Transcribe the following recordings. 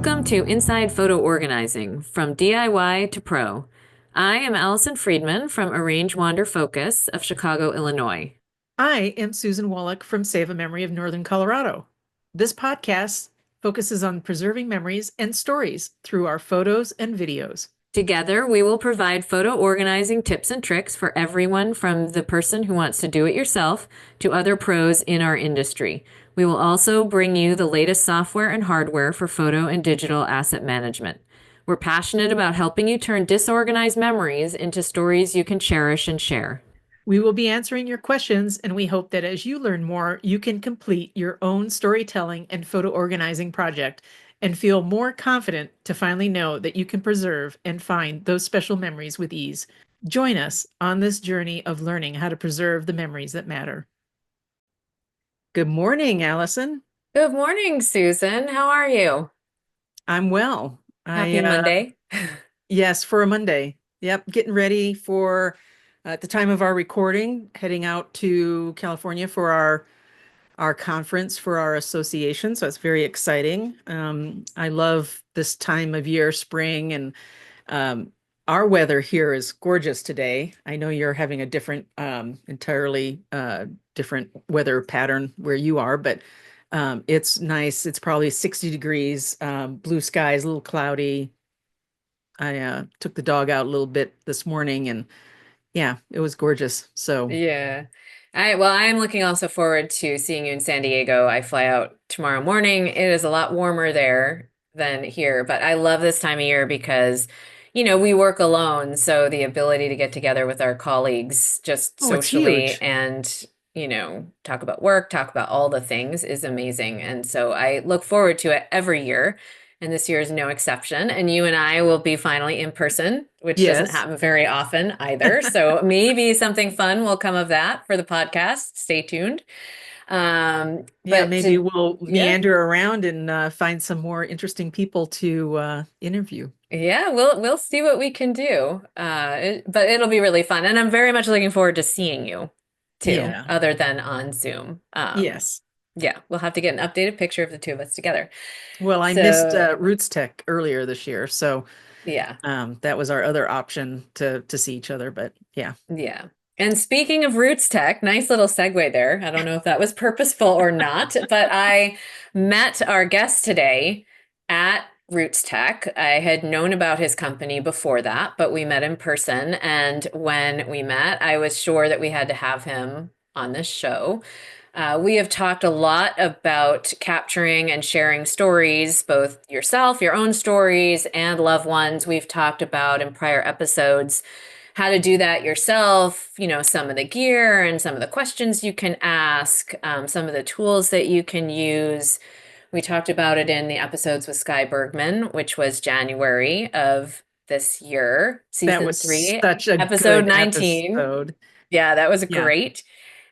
Welcome to Inside Photo Organizing, from DIY to Pro. I am Allison Friedman from Arrange Wander Focus of Chicago, Illinois. I am Susan Wallach from Save a Memory of Northern Colorado. This podcast focuses on preserving memories and stories through our photos and videos. Together, we will provide photo organizing tips and tricks for everyone from the person who wants to do it yourself to other pros in our industry. We will also bring you the latest software and hardware for photo and digital asset management. We're passionate about helping you turn disorganized memories into stories you can cherish and share. We will be answering your questions, and we hope that as you learn more, you can complete your own storytelling and photo organizing project and feel more confident to finally know that you can preserve and find those special memories with ease. Join us on this journey of learning how to preserve the memories that matter. Good morning, Allison. Good morning, Susan. How are you? I'm well. Happy Monday. Yes, for a Monday. Yep, getting ready for at the time of our recording, heading out to California for our conference for our association. So it's very exciting. I love this time of year, spring, and um, our weather here is gorgeous today. I know you're having a different, entirely different weather pattern where you are, but it's nice. It's probably 60 degrees, blue skies, a little cloudy. I took the dog out a little bit this morning and yeah, it was gorgeous. So, Yeah. I am looking also forward to seeing you in San Diego. I fly out tomorrow morning. It is a lot warmer there than here, but I love this time of year because, we work alone, so the ability to get together with our colleagues just oh, it's socially huge. and, talk about work, talk about all the things is amazing. And so I look forward to it every year. And this year is no exception. And you and I will be finally in person, which doesn't Yes. happen very often either. So maybe something fun will come of that for the podcast. Stay tuned. Yeah, maybe we'll Yeah, meander around and find some more interesting people to interview. yeah, we'll see what we can do. But it'll be really fun, and I'm very much looking forward to seeing you too, Yeah. other than on Zoom. Yes. Yeah, we'll have to get an updated picture of the two of us together. Well, I missed So Roots Tech earlier this year, so yeah. that was our other option to see each other. But yeah. Yeah. And speaking of Roots Tech, nice little segue there. I don't know if that was purposeful or not, but I met our guest today at Roots Tech. I had known about his company before that, but we met in person. And when we met, I was sure that we had to have him on this show. We have talked a lot about capturing and sharing stories, both yourself, your own stories, and loved ones. We've talked about in prior episodes how to do that yourself, some of the gear and some of the questions you can ask, some of the tools that you can use. We talked about it in the episodes with Sky Bergman, which was January of this year, That season was three, such a episode good 19. episode. Yeah, that was Yeah. great.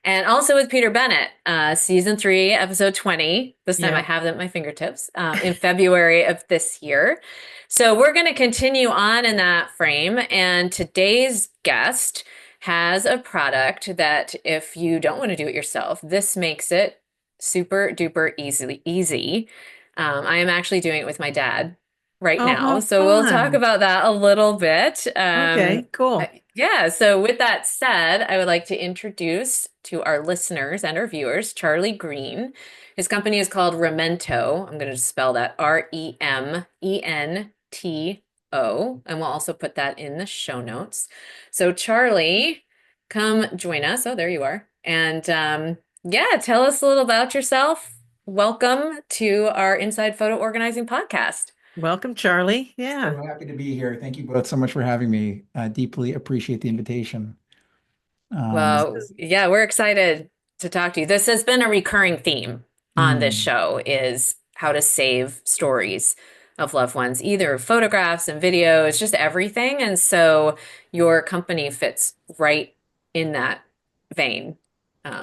And also with Peter Bennett, season three, episode 20. This time I Yeah. have them at my fingertips in February of this year. So we're going to continue on in that frame. And today's guest has a product that if you don't want to do it yourself, this makes it super duper easy. I am actually doing it with my dad right Oh, now. how So we'll talk fun. about that a little bit. Okay, cool. Yeah, so with that said, I would like to introduce to our listeners and our viewers Charlie Greene. His company is called Remento. I'm going to spell that Remento, and we'll also put that in the show notes. So, Charlie, come join us. Oh, there you are. And yeah, tell us a little about yourself. Welcome to our Inside Photo Organizing podcast. Welcome, Charlie. Yeah. So happy to be here. Thank you both so much for having me. I deeply appreciate the invitation. Um, Well, yeah, we're excited to talk to you. This has been a recurring theme on this mm, show is how to save stories of loved ones, either photographs and videos, just everything. And so your company fits right in that vein.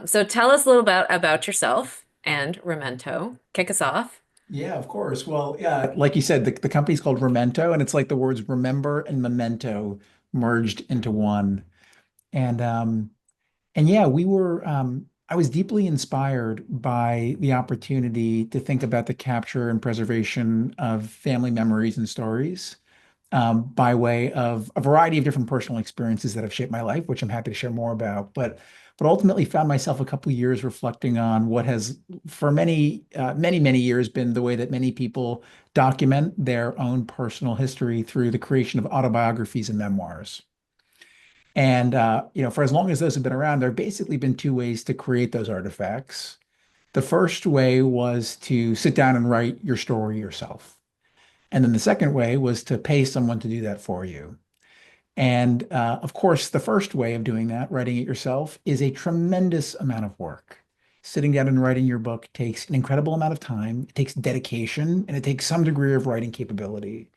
So tell us a little about yourself and Remento. Kick us off. yeah, of course. Well, yeah, like you said, the company's called Remento, and it's like the words remember and memento merged into one. And and yeah, we were. I was deeply inspired by the opportunity to think about the capture and preservation of family memories and stories by way of a variety of different personal experiences that have shaped my life, which I'm happy to share more about. But ultimately found myself a couple of years reflecting on what has, for many years, been the way that many people document their own personal history through the creation of autobiographies and memoirs. And for as long as those have been around, there have basically been two ways to create those artifacts. The first way was to sit down and write your story yourself. And then the second way was to pay someone to do that for you. And of course, the first way of doing that, writing it yourself, is a tremendous amount of work. Sitting down and writing your book takes an incredible amount of time, it takes dedication, and it takes some degree of writing capability.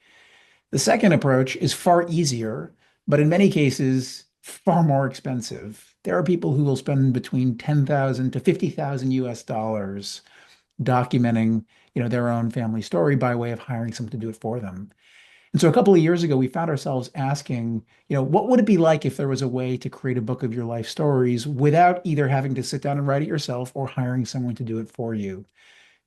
The second approach is far easier, but in many cases, far more expensive. There are people who will spend between 10,000 to 50,000 US dollars documenting, their own family story by way of hiring someone to do it for them. And so a couple of years ago, we found ourselves asking, what would it be like if there was a way to create a book of your life stories without either having to sit down and write it yourself or hiring someone to do it for you?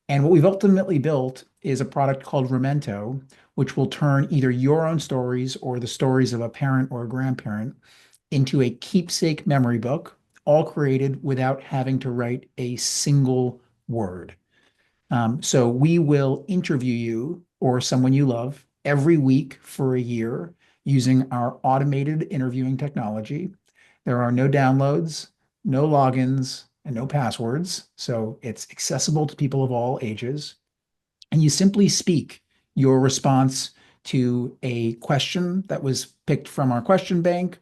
And what we've ultimately built is a product called Remento, which will turn either your own stories or the stories of a parent or a grandparent into a keepsake memory book, all created without having to write a single word. So we will interview you or someone you love every week for a year using our automated interviewing technology. There are no downloads, no logins, and no passwords. So it's accessible to people of all ages. And you simply speak your response to a question that was picked from our question bank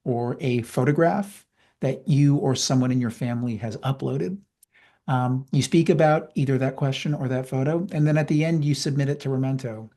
or a photograph that you or someone in your family has uploaded. You speak about either that question or that photo, and then at the end, you submit it to Remento.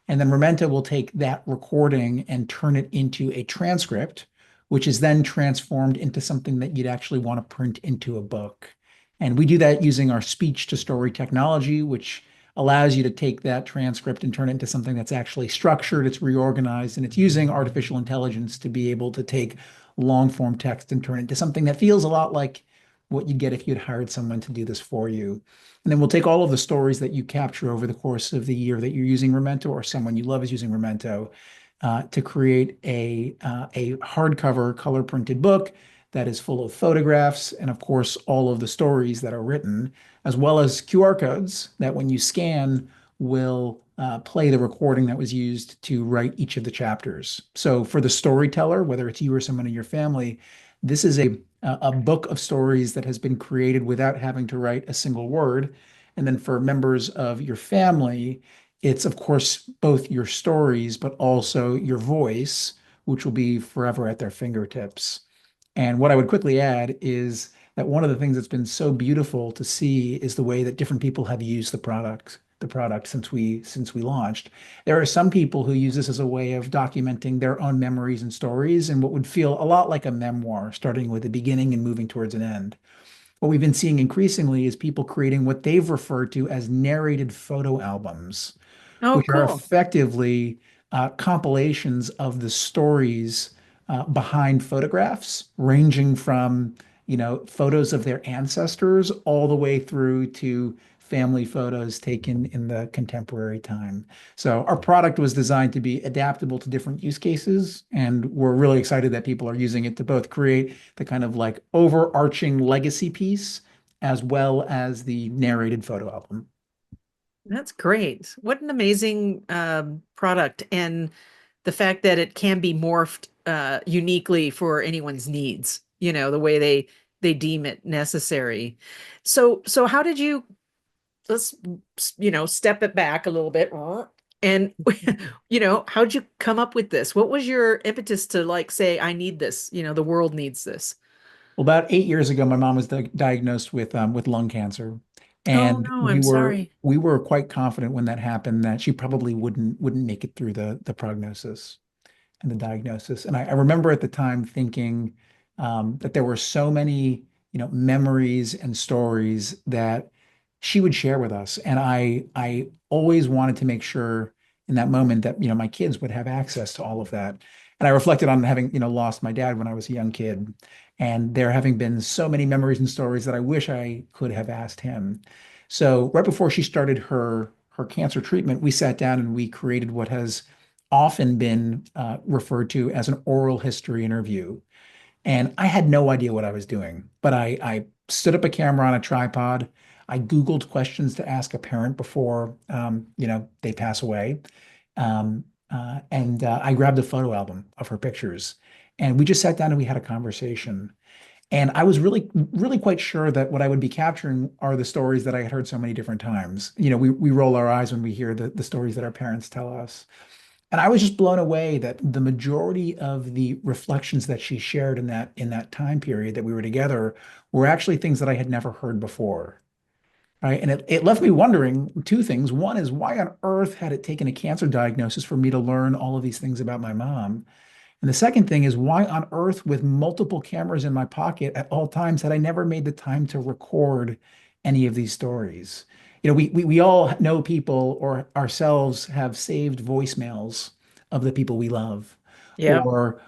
And then Memento will take that recording and turn it into a transcript, which is then transformed into something that you'd actually want to print into a book. And we do that using our speech to story technology, which allows you to take that transcript and turn it into something that's actually structured, it's reorganized, and it's using artificial intelligence to be able to take long form text and turn it into something that feels a lot like what you'd get if you'd hired someone to do this for you. And then we'll take all of the stories that you capture over the course of the year that you're using Remento or someone you love is using Remento to create a hardcover color printed book that is full of photographs and, of course, all of the stories that are written, as well as QR codes that when you scan will play the recording that was used to write each of the chapters. So for the storyteller, whether it's you or someone in your family, this is a book of stories that has been created without having to write a single word. And then for members of your family, it's of course both your stories, but also your voice, which will be forever at their fingertips. And what I would quickly add is that one of the things that's been so beautiful to see is the way that different people have used the product since we launched. There are some people who use this as a way of documenting their own memories and stories and what would feel a lot like a memoir, starting with the beginning and moving towards an end. What we've been seeing increasingly is people creating what they've referred to as narrated photo albums, Oh, which are cool. effectively compilations of the stories behind photographs, ranging from, photos of their ancestors all the way through to family photos taken in the contemporary time. So our product was designed to be adaptable to different use cases, and we're really excited that people are using it to both create the kind of like overarching legacy piece as well as the narrated photo album. That's great. What an amazing product. And the fact that it can be morphed uniquely for anyone's needs, the way they deem it necessary. So how did you let's step it back a little bit and how'd you come up with this? What was your impetus to like say, I need this, the world needs this? Well, about 8 years ago, my mom was diagnosed with lung cancer, Oh and no, we I'm were sorry. we were quite confident when that happened that she probably wouldn't make it through the prognosis and the diagnosis. And I remember at the time thinking that there were so many, memories and stories that she would share with us, and I always wanted to make sure in that moment that my kids would have access to all of that. And I reflected on having, lost my dad when I was a young kid, and there having been so many memories and stories that I wish I could have asked him. So right before she started her cancer treatment, we sat down and we created what has often been referred to as an oral history interview. And I had no idea what I was doing, but I stood up a camera on a tripod. I Googled questions to ask a parent before, they pass away. And I grabbed a photo album of her pictures. And we just sat down and we had a conversation. And I was really, really quite sure that what I would be capturing are the stories that I had heard so many different times. We roll our eyes when we hear the stories that our parents tell us. And I was just blown away that the majority of the reflections that she shared in that time period that we were together were actually things that I had never heard before. Right. And it left me wondering two things. One is, why on earth had it taken a cancer diagnosis for me to learn all of these things about my mom? And the second thing is, why on earth, with multiple cameras in my pocket at all times, had I never made the time to record any of these stories? We all know people or ourselves have saved voicemails of the people we love, Yep. or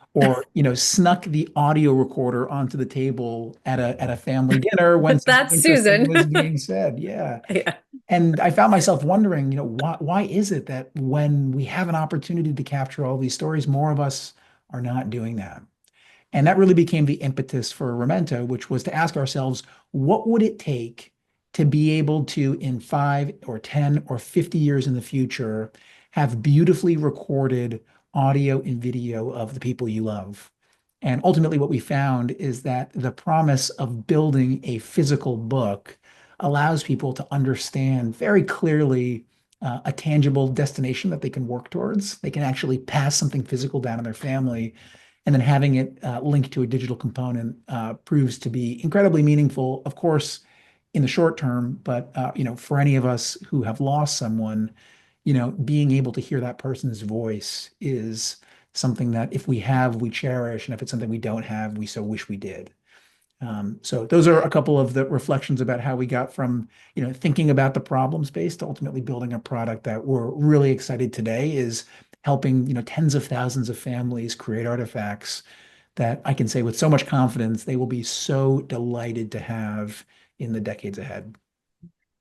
snuck the audio recorder onto the table at a family dinner when something That's interesting Susan. was being said. Yeah. Yeah. And I found myself wondering, why is it that when we have an opportunity to capture all these stories, more of us are not doing that? And that really became the impetus for Remento, which was to ask ourselves, what would it take to be able to, in 5 or 10 or 50 years in the future, have beautifully recorded audio and video of the people you love? And ultimately, what we found is that the promise of building a physical book allows people to understand very clearly a tangible destination that they can work towards. They can actually pass something physical down to their family, and then having it linked to a digital component proves to be incredibly meaningful, of course, in the short term. But for any of us who have lost someone, being able to hear that person's voice is something that if we have, we cherish, and if it's something we don't have, we so wish we did. So those are a couple of the reflections about how we got from, thinking about the problem space to ultimately building a product that we're really excited today is helping, tens of thousands of families create artifacts that I can say with so much confidence they will be so delighted to have in the decades ahead.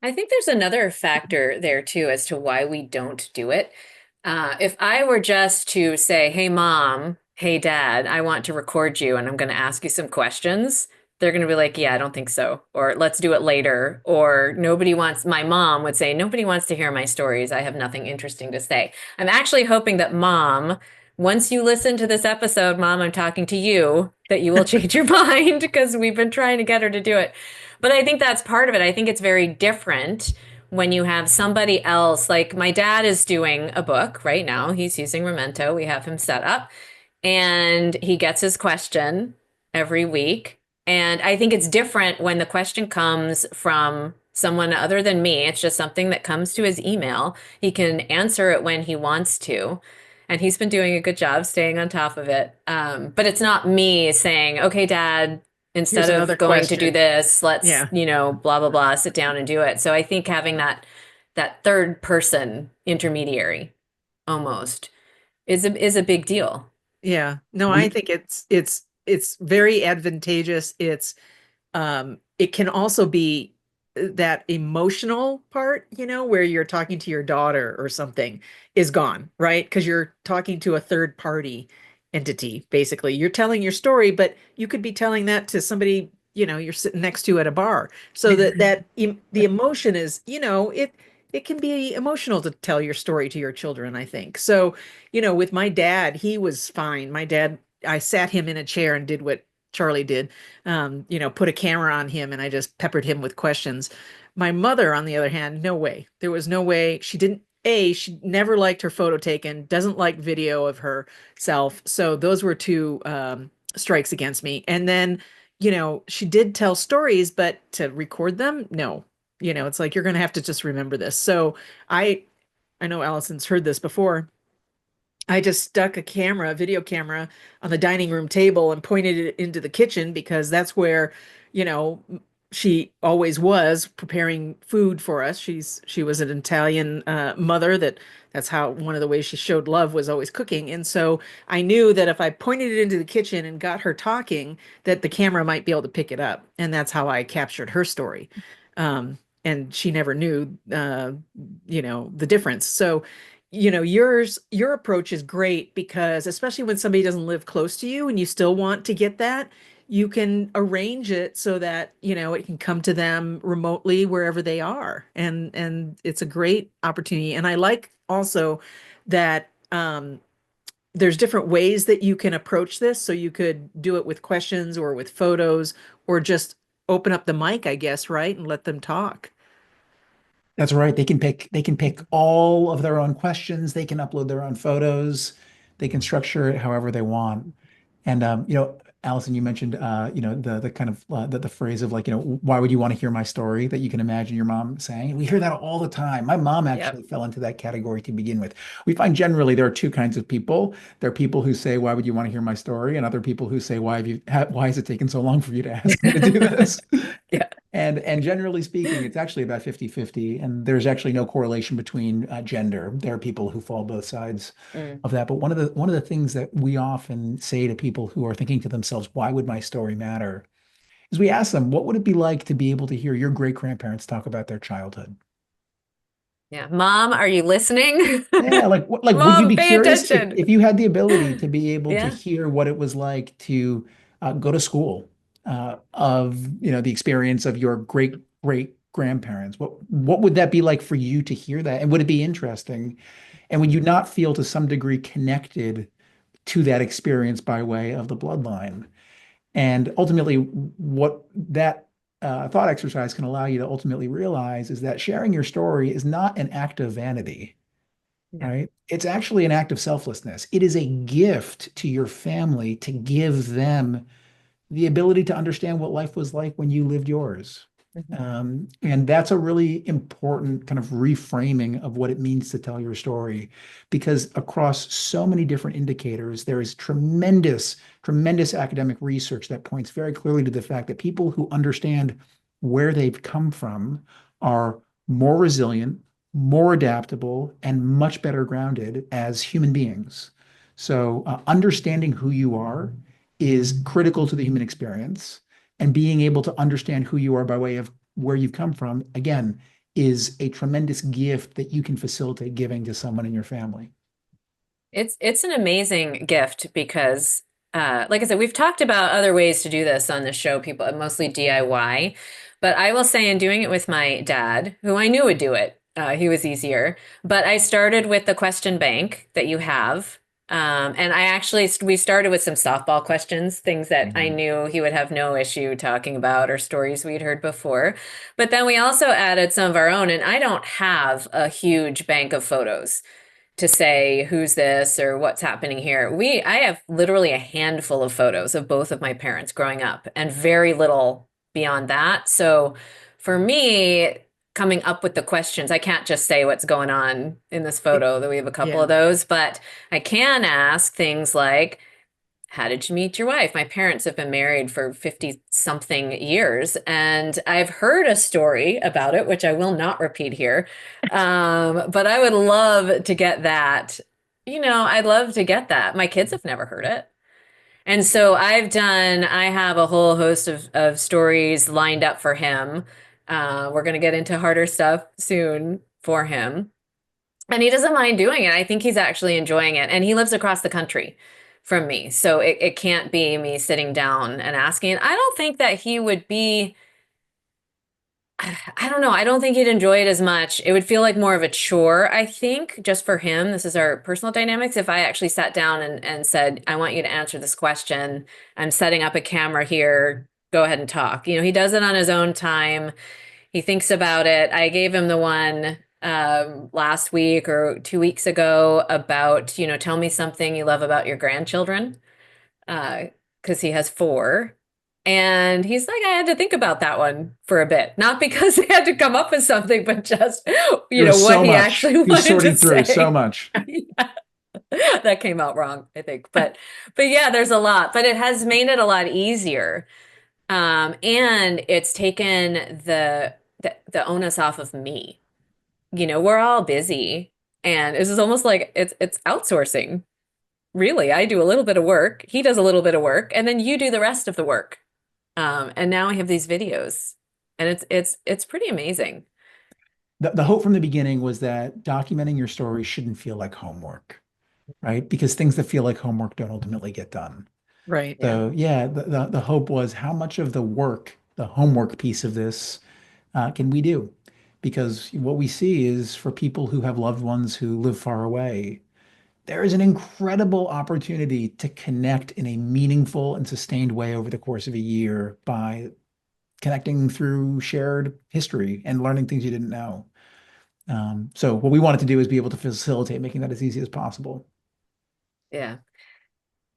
I think there's another factor there too as to why we don't do it. If I were just to say, hey, mom, hey, dad, I want to record you and I'm going to ask you some questions, they're going to be like, yeah, I don't think so. Or let's do it later. Or my mom would say, nobody wants to hear my stories. I have nothing interesting to say. I'm actually hoping that mom, once you listen to this episode, mom, I'm talking to you, that you will change your mind because we've been trying to get her to do it. But I think that's part of it. I think it's very different when you have somebody else. Like my dad is doing a book right now. He's using Remento. We have him set up and he gets his question every week. And I think it's different when the question comes from someone other than me. It's just something that comes to his email. He can answer it when he wants to. And he's been doing a good job staying on top of it. But it's not me saying, okay, dad, Here's instead another of going to do question. this, let's, Yeah. blah, blah, blah, sit down and do it. So I think having that third person intermediary almost is a big deal. Yeah. No, I We think it's very advantageous. It can also be that emotional part, where you're talking to your daughter or something is gone, right? Because you're talking to a third party entity, basically. You're telling your story, but you could be telling that to somebody, you're sitting next to at a bar. So the emotion is, it can be emotional to tell your story to your children, I think. So, with my dad, he was fine. My dad, I sat him in a chair and did what Charlie did, put a camera on him and I just peppered him with questions. My mother, on the other hand, no way. There was no way. She never liked her photo taken, doesn't like video of herself. So those were two strikes against me. And then, she did tell stories, but to record them, no. It's like you're going to have to just remember this. So I I know Allison's heard this before. I just stuck a video camera on the dining room table and pointed it into the kitchen because that's where, you know, she always was preparing food for us. She was an Italian mother that's how one of the ways she showed love was always cooking. And so I knew that if I pointed it into the kitchen and got her talking, that the camera might be able to pick it up. And that's how I captured her story. And she never knew, the difference. So, your approach is great because especially when somebody doesn't live close to you and you still want to get that, you can arrange it so that, it can come to them remotely wherever they are. And it's a great opportunity. And I like also that there's different ways that you can approach this. So you could do it with questions or with photos or just open up the mic, I guess, right? And let them talk. That's right. They can pick all of their own questions. They can upload their own photos. They can structure it however they want. And Allison, you mentioned the kind of the phrase of like, why would you want to hear my story that you can imagine your mom saying? We hear that all the time. My mom Yep. actually fell into that category to begin with. We find generally there are two kinds of people. There are people who say, why would you want to hear my story? And other people who say, why has it taken so long for you to ask me to do this? Yeah. And generally speaking, it's actually about 50-50, and there's actually no correlation between gender. There are people who fall both sides Mm, of that. But one of the things that we often say to people who are thinking to themselves, why would my story matter? Is we ask them, what would it be like to be able to hear your great grandparents talk about their childhood? yeah. Mom, are you listening? Yeah, like would you Mom, be pay curious attention. if you had the ability to be able to Yeah. hear what it was like to go to school of the experience of your great great grandparents? What would that be like for you to hear that? And would it be interesting? And would you not feel to some degree connected to that experience by way of the bloodline? And ultimately, what that thought exercise can allow you to ultimately realize is that sharing your story is not an act of vanity, Yeah. right? It's actually an act of selflessness. It is a gift to your family to give them the ability to understand what life was like when you lived yours. Mhm. And that's a really important kind of reframing of what it means to tell your story, because across so many different indicators, there is tremendous, tremendous academic research that points very clearly to the fact that people who understand where they've come from are more resilient, more adaptable, and much better grounded as human beings. So, understanding who you are is critical to the human experience. And being able to understand who you are by way of where you've come from, again, is a tremendous gift that you can facilitate giving to someone in your family. It's an amazing gift because like I said, we've talked about other ways to do this on the show, people mostly DIY. But I will say in doing it with my dad, who I knew would do it, he was easier. But I started with the question bank that you have. And we started with some softball questions, things that I Mhm. knew he would have no issue talking about or stories we'd heard before. But then we also added some of our own, and I don't have a huge bank of photos to say who's this or what's happening here. I have literally a handful of photos of both of my parents growing up and very little beyond that. So for me, coming up with the questions, I can't just say what's going on in this It- photo, that we have a couple yeah. of those, but I can ask things like, how did you meet your wife? My parents have been married for 50 something years, and I've heard a story about it, which I will not repeat here. But I would love to get that. I'd love to get that. My kids have never heard it. And so I have a whole host of stories lined up for him. We're going to get into harder stuff soon for him. And he doesn't mind doing it. I think he's actually enjoying it. And he lives across the country from me. So it can't be me sitting down and asking. I don't think that he would be, I don't know. I don't think he'd enjoy it as much. It would feel like more of a chore, I think, just for him. This is our personal dynamics. If I actually sat down and said, I want you to answer this question, I'm setting up a camera here, go ahead and talk. He does it on his own time. He thinks about it. I gave him the one last week or 2 weeks ago about, tell me something you love about your grandchildren, because he has four. And he's like, I had to think about that one for a bit, not because they had to come up with something, but just, There was what so he much. actually He was wanted to sorting through so say. much. Yeah, that came out wrong, I think. But yeah, there's a lot, but it has made it a lot easier And it's taken the onus off of me. We're all busy, and this is almost like it's outsourcing. Really, I do a little bit of work, he does a little bit of work, and then you do the rest of the work. And now I have these videos, and it's pretty amazing. The hope from the beginning was that documenting your story shouldn't feel like homework, right? Because things that feel like homework don't ultimately get done. Right. Yeah. So yeah, the hope was how much of the work, the homework piece of this, can we do? Because what we see is for people who have loved ones who live far away, there is an incredible opportunity to connect in a meaningful and sustained way over the course of a year by connecting through shared history and learning things you didn't know. So what we wanted to do is be able to facilitate making that as easy as possible. Yeah.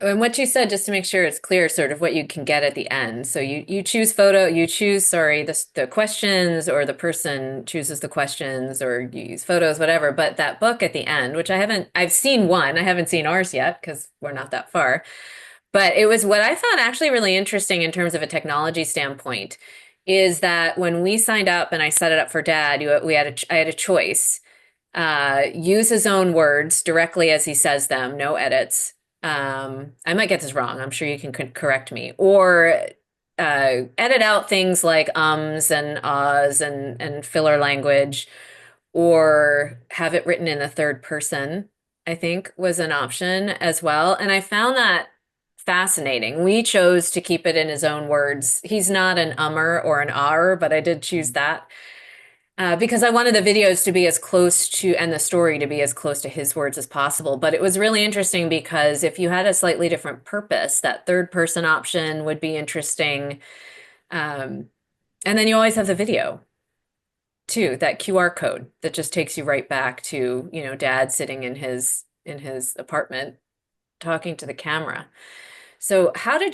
And what you said, just to make sure it's clear, sort of what you can get at the end. So you choose sorry, the questions, or the person chooses the questions, or you use photos, whatever. But that book at the end, which I've seen one, I haven't seen ours yet because we're not that far. But it was what I found actually really interesting in terms of a technology standpoint, is that when we signed up and I set it up for Dad, I had a choice. Use his own words directly as he says them, no edits. I might get this wrong. I'm sure you can correct me. Or edit out things like ums and ahs and filler language, or have it written in the third person, I think was an option as well. And I found that fascinating. We chose to keep it in his own words. He's not an ummer or an ahrer, but I did choose that because I wanted the videos to be as close to, and the story to be as close to his words as possible. But it was really interesting because if you had a slightly different purpose, that third person option would be interesting. Um, and then you always have the video too, that QR code that just takes you right back to, Dad sitting in his apartment talking to the camera. So how does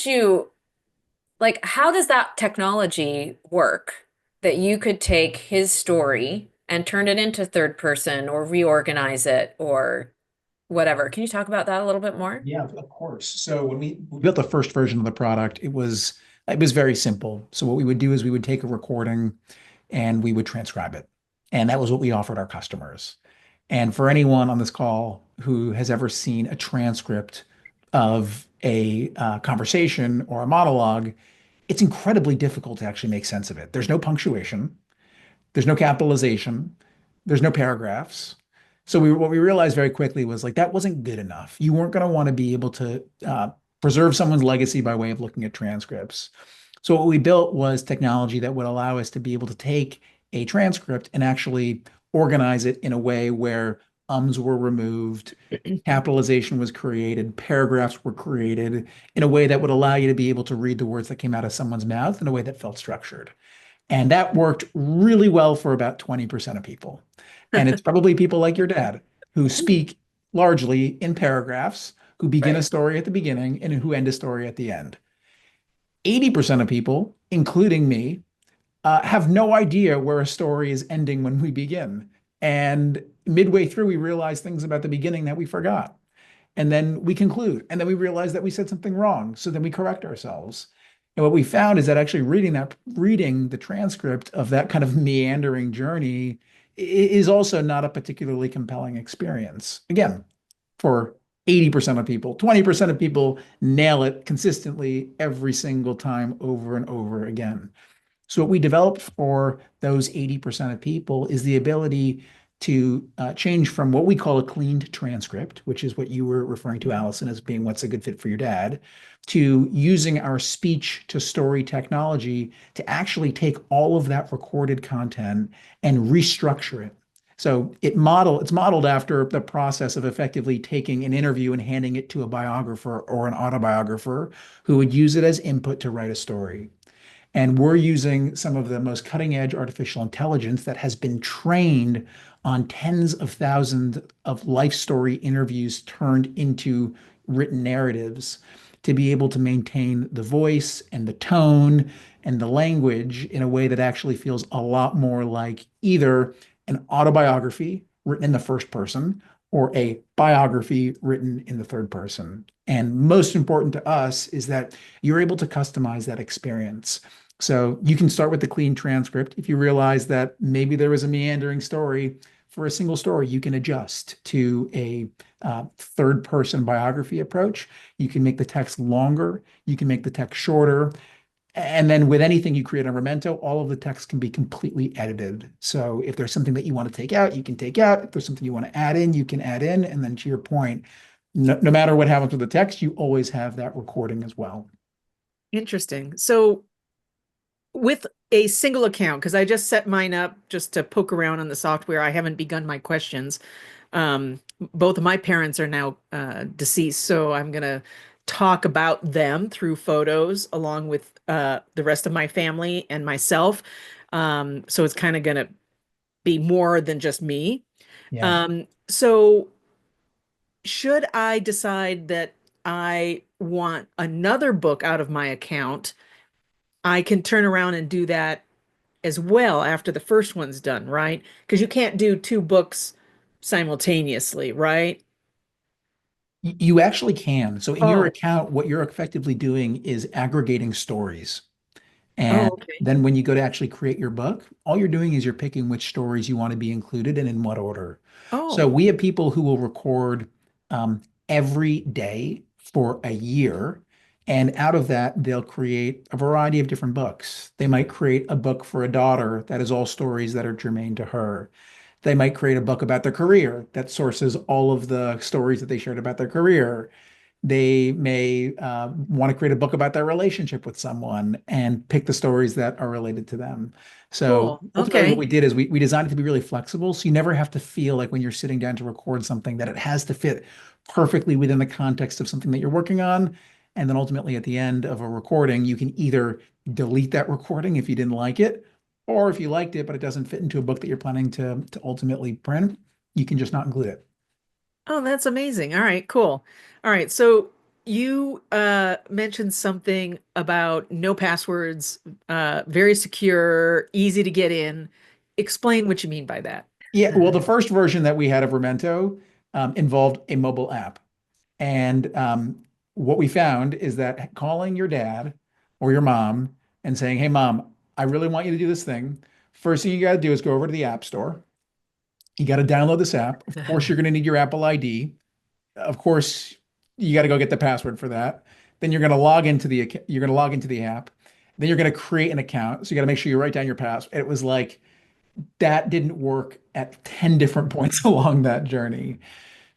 that technology work that you could take his story and turn it into third person or reorganize it or whatever? Can you talk about that a little bit more? Yeah, of course. So when we built the first version of the product, it was very simple. So what we would do is we would take a recording and we would transcribe it. And that was what we offered our customers. And for anyone on this call who has ever seen a transcript of a conversation or a monologue, it's incredibly difficult to actually make sense of it. There's no punctuation. There's no capitalization. There's no paragraphs. So what we realized very quickly was like that wasn't good enough. You weren't going to want to be able to preserve someone's legacy by way of looking at transcripts. So what we built was technology that would allow us to be able to take a transcript and actually organize it in a way where ums were removed, capitalization was created, paragraphs were created in a way that would allow you to be able to read the words that came out of someone's mouth in a way that felt structured. And that worked really well for about 20% of people. And it's probably people like your dad who speak largely in paragraphs, who begin a Right. story at the beginning and who end a story at the end. 80% of people, including me, have no idea where a story is ending when we begin. And midway through, we realize things about the beginning that we forgot. And then we conclude, and then we realize that we said something wrong. So then we correct ourselves. And what we found is that actually reading the transcript of that kind of meandering journey is also not a particularly compelling experience. Again, for 80% of people, 20% of people nail it consistently every single time over and over again. So what we developed for those 80% of people is the ability to change from what we call a cleaned transcript, which is what you were referring to, Allison, as being what's a good fit for your dad, to using our speech to story technology to actually take all of that recorded content and restructure it. So it's modeled after the process of effectively taking an interview and handing it to a biographer or an autobiographer who would use it as input to write a story. And we're using some of the most cutting edge artificial intelligence that has been trained on tens of thousands of life story interviews turned into written narratives to be able to maintain the voice and the tone and the language in a way that actually feels a lot more like either an autobiography written in the first person or a biography written in the third person. And most important to us is that you're able to customize that experience. So you can start with the clean transcript. If you realize that maybe there was a meandering story for a single story, you can adjust to a third person biography approach. You can make the text longer, you can make the text shorter. And then with anything you create on Remento, all of the text can be completely edited. So if there's something that you want to take out, you can take out. If there's something you want to add in, you can add in. And then to your point, no matter what happens with the text, you always have that recording as well. Interesting. So with a single account, because I just set mine up just to poke around on the software. I haven't begun my questions. Both of my parents are now deceased, so I'm gonna talk about them through photos along with the rest of my family and myself. So it's kind of gonna be more than just me. Yeah. So should I decide that I want another book out of my account, I can turn around and do that as well after the first one's done, right? Because you can't do two books simultaneously, right? You actually can. So in your Oh, account, what you're effectively doing is aggregating stories. oh, And okay. then when you go to actually create your book, all you're doing is you're picking which stories you want to be included and in what order. So Oh, we have people who will record um, every day for a year. And out of that, they'll create a variety of different books. They might create a book for a daughter that is all stories that are germane to her. They might create a book about their career that sources all of the stories that they shared about their career. They may want to create a book about their relationship with someone and pick the stories that are related to them. So cool. ultimately, what we Okay. did is we designed it to be really flexible. So you never have to feel like when you're sitting down to record something that it has to fit perfectly within the context of something that you're working on. And then ultimately, at the end of a recording, you can either delete that recording if you didn't like it, or if you liked it, but it doesn't fit into a book that you're planning to ultimately print, you can just not include it. Oh, that's amazing. All right, cool. All right, so you mentioned something about no passwords, very secure, easy to get in. Explain what you mean by that. Yeah, well, the first version that we had of Remento involved a mobile app. And what we found is that calling your dad or your mom and saying, "Hey, mom, I really want you to do this thing." First thing you got to do is go over to the App Store. You got to download this app. Of course, you're going to need your Apple ID. Of course, you got to go get the password for that. Then you're going to log into the app. Then you're going to create an account. So you got to make sure you write down your password. It was like that didn't work at 10 different points along that journey.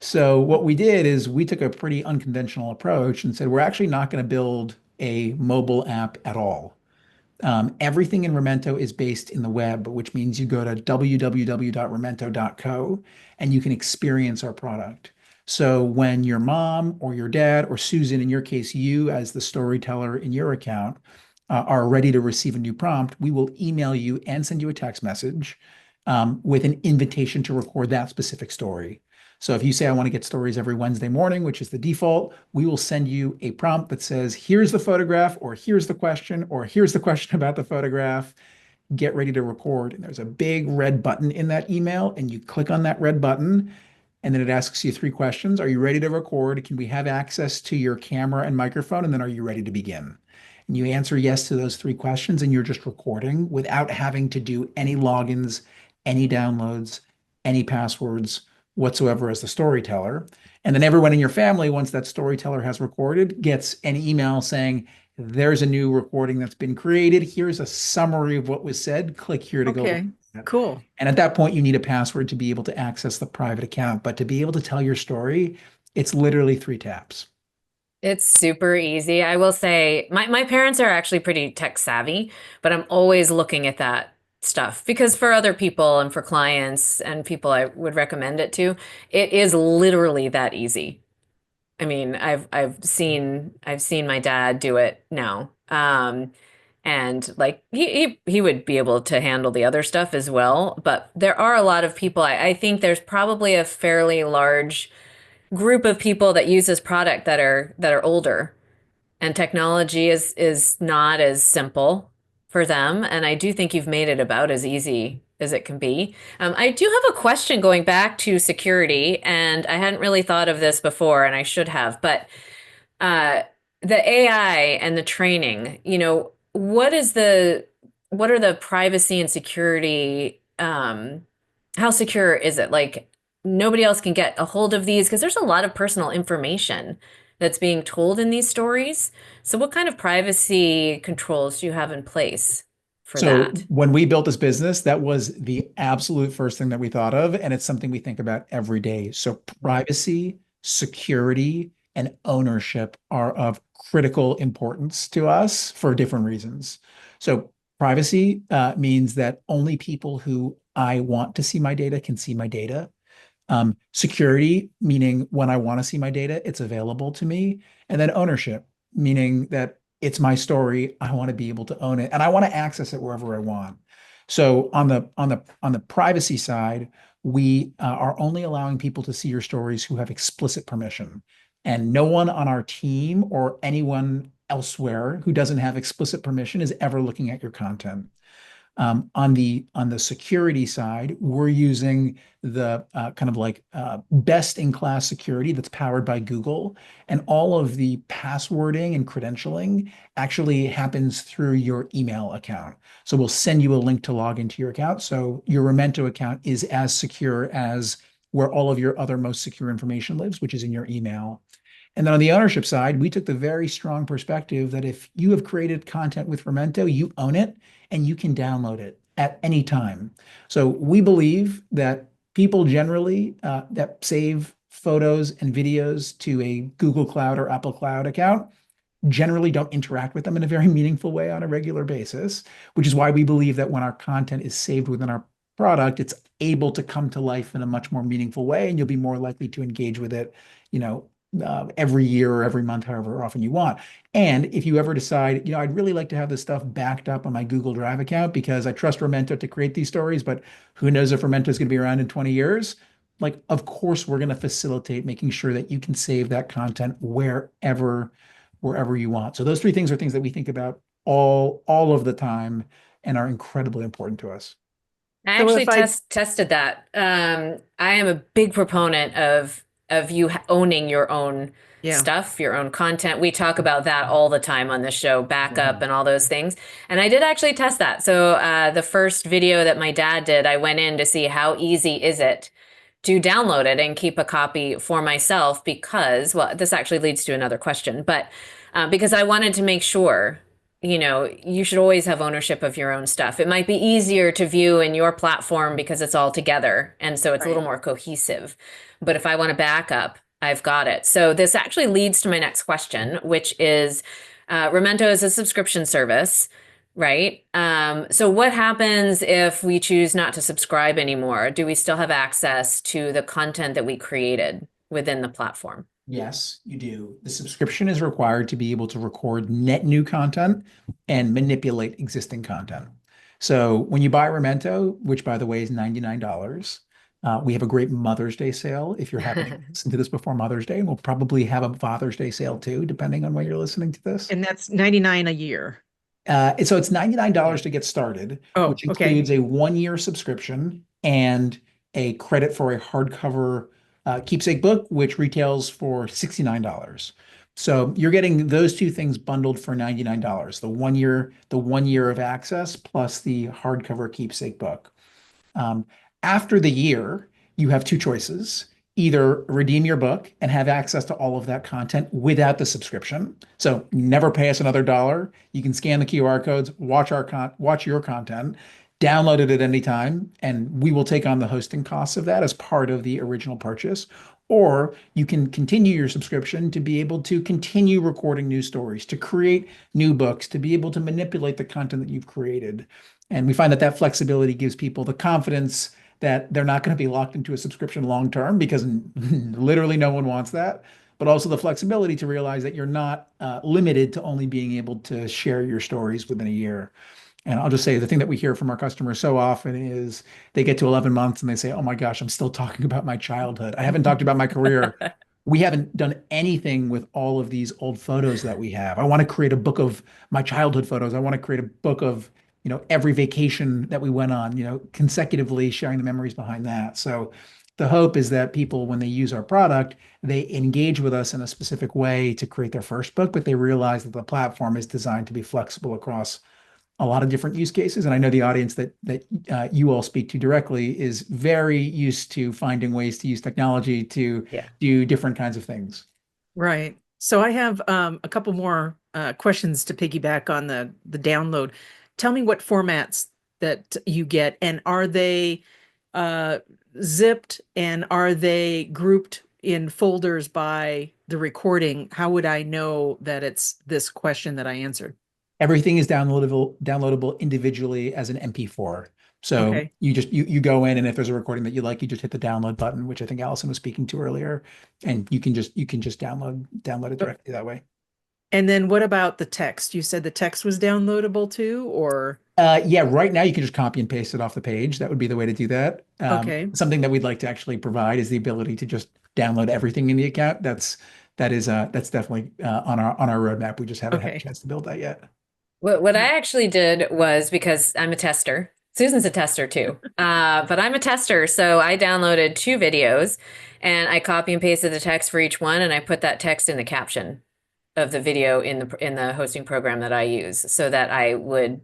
So what we did is we took a pretty unconventional approach and said, we're actually not going to build a mobile app at all. Everything in Remento is based in the web, which means you go to www.remento.co and you can experience our product. So when your mom or your dad or Susan, in your case, you as the storyteller in your account, are ready to receive a new prompt, we will email you and send you a text message with an invitation to record that specific story. So if you say, I want to get stories every Wednesday morning, which is the default, we will send you a prompt that says, here's the photograph, or here's the question, or here's the question about the photograph. Get ready to record. And there's a big red button in that email, and you click on that red button, and then it asks you three questions. Are you ready to record? Can we have access to your camera and microphone? And then are you ready to begin? And you answer yes to those three questions, and you're just recording without having to do any logins, any downloads, any passwords whatsoever as the storyteller. And then everyone in your family, once that storyteller has recorded, gets an email saying, there's a new recording that's been created. Here's a summary of what was said. Click here to go look Okay, at it. cool. And at that point, you need a password to be able to access the private account. But to be able to tell your story, it's literally three taps. It's super easy. I will say my parents are actually pretty tech savvy, but I'm always looking at that stuff because for other people and for clients and people I would recommend it to, it is literally that easy. I mean, I've seen my dad do it now. And like he would be able to handle the other stuff as well, but there are a lot of people. I think there's probably a fairly large group of people that use this product that are older and technology is not as simple for them. And I do think you've made it about as easy as it can be. I do have a question going back to security, and I hadn't really thought of this before, and I should have, but uh, the AI and the training, what are the privacy and security, how secure is it? Like nobody else can get a hold of these because there's a lot of personal information that's being told in these stories. So what kind of privacy controls do you have in place for So that? when we built this business, that was the absolute first thing that we thought of, and it's something we think about every day. So privacy, security, and ownership are of critical importance to us for different reasons. So privacy means that only people who I want to see my data can see my data. Security, meaning when I want to see my data, it's available to me. And then ownership, meaning that it's my story. I want to be able to own it and I want to access it wherever I want. So on the privacy side, we are only allowing people to see your stories who have explicit permission. And no one on our team or anyone elsewhere who doesn't have explicit permission is ever looking at your content. On the security side, we're using the kind of like best in class security that's powered by Google, and all of the passwording and credentialing actually happens through your email account. So we'll send you a link to log into your account. So your Remento account is as secure as where all of your other most secure information lives, which is in your email. And then on the ownership side, we took the very strong perspective that if you have created content with Remento, you own it and you can download it at any time. So we believe that people generally that save photos and videos to a Google Cloud or Apple Cloud account generally don't interact with them in a very meaningful way on a regular basis, which is why we believe that when our content is saved within our product, it's able to come to life in a much more meaningful way, and you'll be more likely to engage with it, you know, every year or every month, however often you want. And if you ever decide, I'd really like to have this stuff backed up on my Google Drive account because I trust Remento to create these stories, but who knows if Remento is going to be around in 20 years? Like, of course, we're going to facilitate making sure that you can save that content wherever you want. So those three things are things that we think about all of the time and are incredibly important to us. I So actually if I, tested that. I am a big proponent of you owning your own yeah, stuff, your own content. We talk about that all the time on the show, backup and all those things. And I did actually test that. So the first video that my dad did, I went in to see how easy is it to download it and keep a copy for myself because, well, this actually leads to another question, but because I wanted to make sure, you should always have ownership of your own stuff. It might be easier to view in your platform because it's all together. And so it's a little right. more cohesive. But if I want to back up, I've got it. So this actually leads to my next question, which is Remento is a subscription service. Right. So what happens if we choose not to subscribe anymore? Do we still have access to the content that we created within the platform? Yes, you do. The subscription is required to be able to record net new content and manipulate existing content. So when you buy Remento, which by the way is $99, we have a great Mother's Day sale if you're happening to listen to this before Mother's Day, and we'll probably have a Father's Day sale too, depending on when you're listening to this. And that's 99 a year. So it's Yeah. $99 to get started, Oh, which okay. includes a 1 year subscription and a credit for a hardcover keepsake book, which retails for $69. So you're getting those two things bundled for $99, the 1 year of access plus the hardcover keepsake book. Um, After the year, you have two choices. Either redeem your book and have access to all of that content without the subscription. So never pay us another dollar. You can scan the QR codes, watch your content, download it at any time, and we will take on the hosting costs of that as part of the original purchase. Or you can continue your subscription to be able to continue recording new stories, to create new books, to be able to manipulate the content that you've created. And we find that that flexibility gives people the confidence that they're not going to be locked into a subscription long term because literally no one wants that, but also the flexibility to realize that you're not limited to only being able to share your stories within a year. And I'll just say the thing that we hear from our customers so often is they get to 11 months and they say, "Oh my gosh, I'm still talking about my childhood. I haven't talked about my career. We haven't done anything with all of these old photos that we have. I want to create a book of my childhood photos. I want to create a book of, every vacation that we went on, consecutively sharing the memories behind that. So the hope is that people, when they use our product, they engage with us in a specific way to create their first book, but they realize that the platform is designed to be flexible across a lot of different use cases. And I know the audience that you all speak to directly is very used to finding ways to use technology to Yeah. do different kinds of things. Right. So I have a couple more questions to piggyback on the download. Tell me what formats that you get, and are they uh, zipped, and are they grouped in folders by the recording? How would I know that it's this question that I answered? Everything is downloadable individually as an MP4. So Okay. you go in, and if there's a recording that you like, you just hit the download button, which I think Allison was speaking to earlier, and you can just download it Uh, directly that way. And then what about the text? You said the text was downloadable too, or Yeah, right now you can just copy and paste it off the page. That would be the way to do that. okay. Something that we'd like to actually provide is the ability to just download everything in the account. That's definitely on our roadmap. We just haven't had a Okay. chance to build that yet. What I actually did was because I'm a tester. Susan's a tester too. But I'm a tester, so I downloaded two videos and I copy and pasted the text for each one and I put that text in the caption of the video in the hosting program that I use so that I would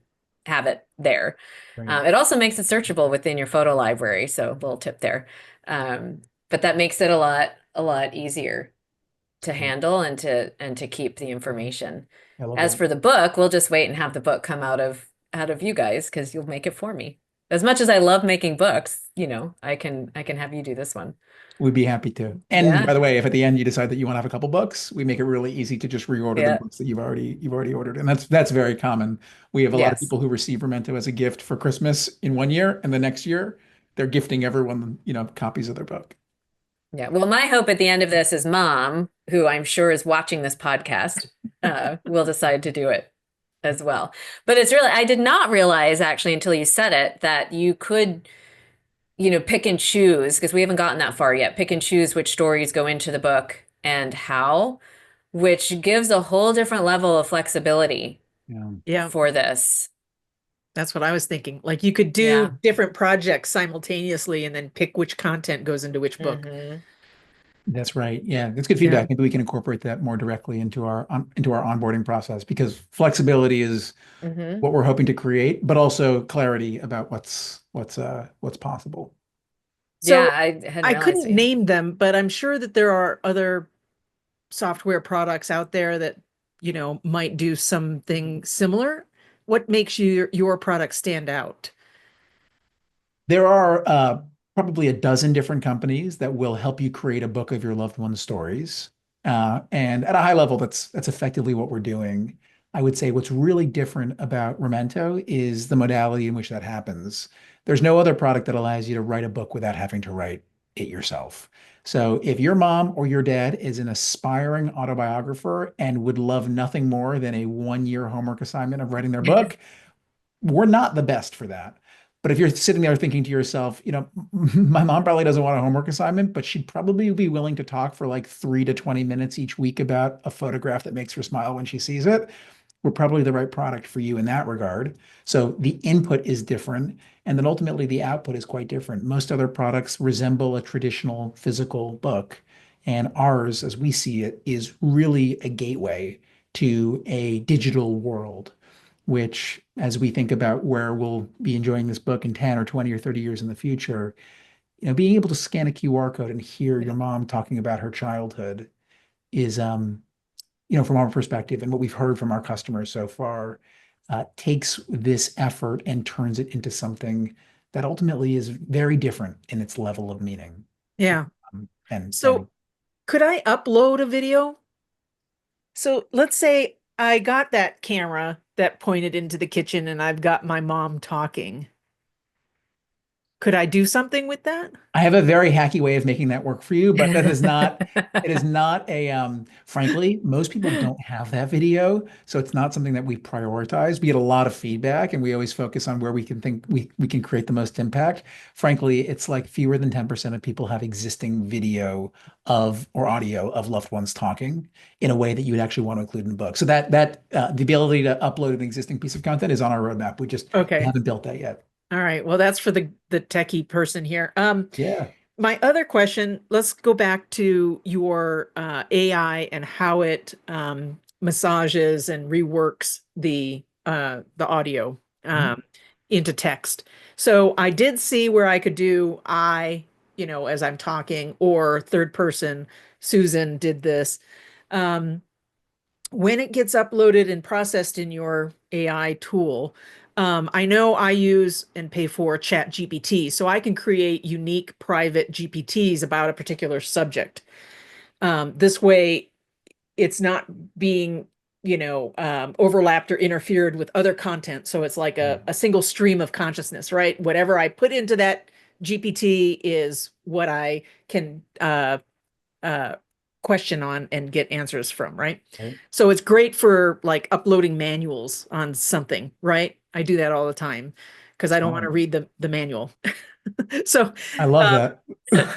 have it there. Right. It also makes it searchable within your photo library, so a little tip there. Um, but that makes it a lot easier to Yeah, handle and to keep the information. I love As that. for the book, we'll just wait and have the book come out of you guys because you'll make it for me. As much as I love making books, I can have you do this one. We'd be happy to. And by Yeah. the way, if at the end you decide that you want to have a couple books, we make it really easy to just reorder the Yeah. books that you've already ordered. And that's very common. We have a lot of Yes. people who receive Memento as a gift for Christmas in one year, and the next year they're gifting everyone, copies of their book. Yeah. Well, my hope at the end of this is mom, who I'm sure is watching this podcast, will decide to do it as well. But it's really, I did not realize actually until you said it that you could, pick and choose, because we haven't gotten that far yet, pick and choose which stories go into the book and how, which gives a whole different level of flexibility Yeah. Yeah, for this. that's what I was thinking. Like you could do Yeah. different projects simultaneously and then pick which content goes into which book. Hmm. That's right. Yeah, that's good Yeah. feedback. Maybe we can incorporate that more directly into our onboarding process because flexibility is Hmm. what we're hoping to create, but also clarity about what's possible. Yeah, So I hadn't I realized couldn't we. name them, but I'm sure that there are other software products out there that, might do something similar. What makes your product stand out? There are probably a dozen different companies that will help you create a book of your loved one's stories. And at a high level, that's effectively what we're doing. I would say what's really different about Remento is the modality in which that happens. There's no other product that allows you to write a book without having to write it yourself. So if your mom or your dad is an aspiring autobiographer and would love nothing more than a 1 year homework assignment of writing their book, we're not the best for that. But if you're sitting there thinking to yourself, my mom probably doesn't want a homework assignment, but she'd probably be willing to talk for like 3 to 20 minutes each week about a photograph that makes her smile when she sees it, we're probably the right product for you in that regard. So the input is different, and then ultimately the output is quite different. Most other products resemble a traditional physical book, and ours, as we see it, is really a gateway to a digital world which, as we think about where we'll be enjoying this book in 10 or 20 or 30 years in the future, being able to scan a QR code and hear your mom talking about her childhood is, from our perspective and what we've heard from our customers so far, takes this effort and turns it into something that ultimately is very different in its level of meaning. Yeah. And So could I upload a video? So let's say I got that camera that pointed into the kitchen and I've got my mom talking. Could I do something with that? I have a very hacky way of making that work for you, but that is not, it is not a, frankly, most people don't have that video. So it's not something that we prioritize. We get a lot of feedback and we always focus on where we can think we can create the most impact. Frankly, it's like fewer than 10% of people have existing video of or audio of loved ones talking in a way that you would actually want to include in the book. So the ability to upload an existing piece of content is on our roadmap. We Okay. haven't built that yet. All right. Well, that's for the techie person here. Yeah. My other question, let's go back to your AI and how it massages and reworks the audio Mhm. into text. So I did see where I could do as I'm talking, or third person, Susan did this. Um, when it gets uploaded and processed in your AI tool, I know I use and pay for Chat GPT, so I can create unique private GPTs about a particular subject. This way, it's not being, overlapped or interfered with other content. So it's like a single stream of consciousness, right? Whatever I put into that GPT is what I can uh, question on and get answers from, right? Right. So it's great for like uploading manuals on something, right? I do that all the time because I don't want to Smart. read the manual. So, I love um, that.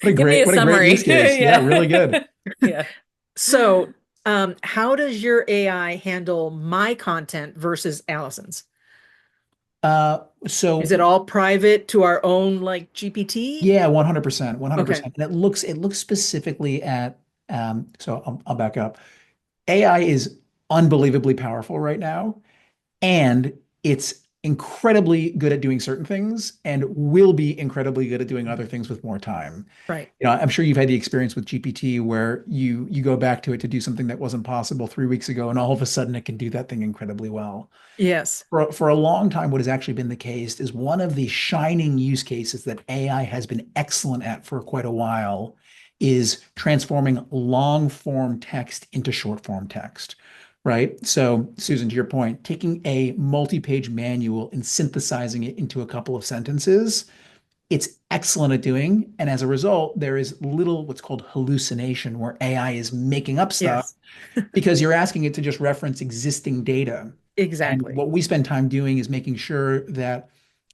Give me a What a great use summary. case. Yeah, really good. Yeah. Yeah. how does your AI handle my content versus Allison's? Is So it all private to our own like GPT? yeah, 100%, Okay, 100%. And it looks specifically at so I'll back up. AI is unbelievably powerful right now, and it's incredibly good at doing certain things and will be incredibly good at doing other things with more time. right. I'm sure you've had the experience with GPT where you go back to it to do something that wasn't possible 3 weeks ago, and all of a sudden it can do that thing incredibly well. Yes. For a long time, what has actually been the case is one of the shining use cases that AI has been excellent at for quite a while is transforming long form text into short form text, right? So, Susan, to your point, taking a multi-page manual and synthesizing it into a couple of sentences, it's excellent at doing. And as a result, there is little what's called hallucination, where AI is making up stuff Yes. because you're asking it to just reference existing data. And Exactly. what we spend time doing is making sure that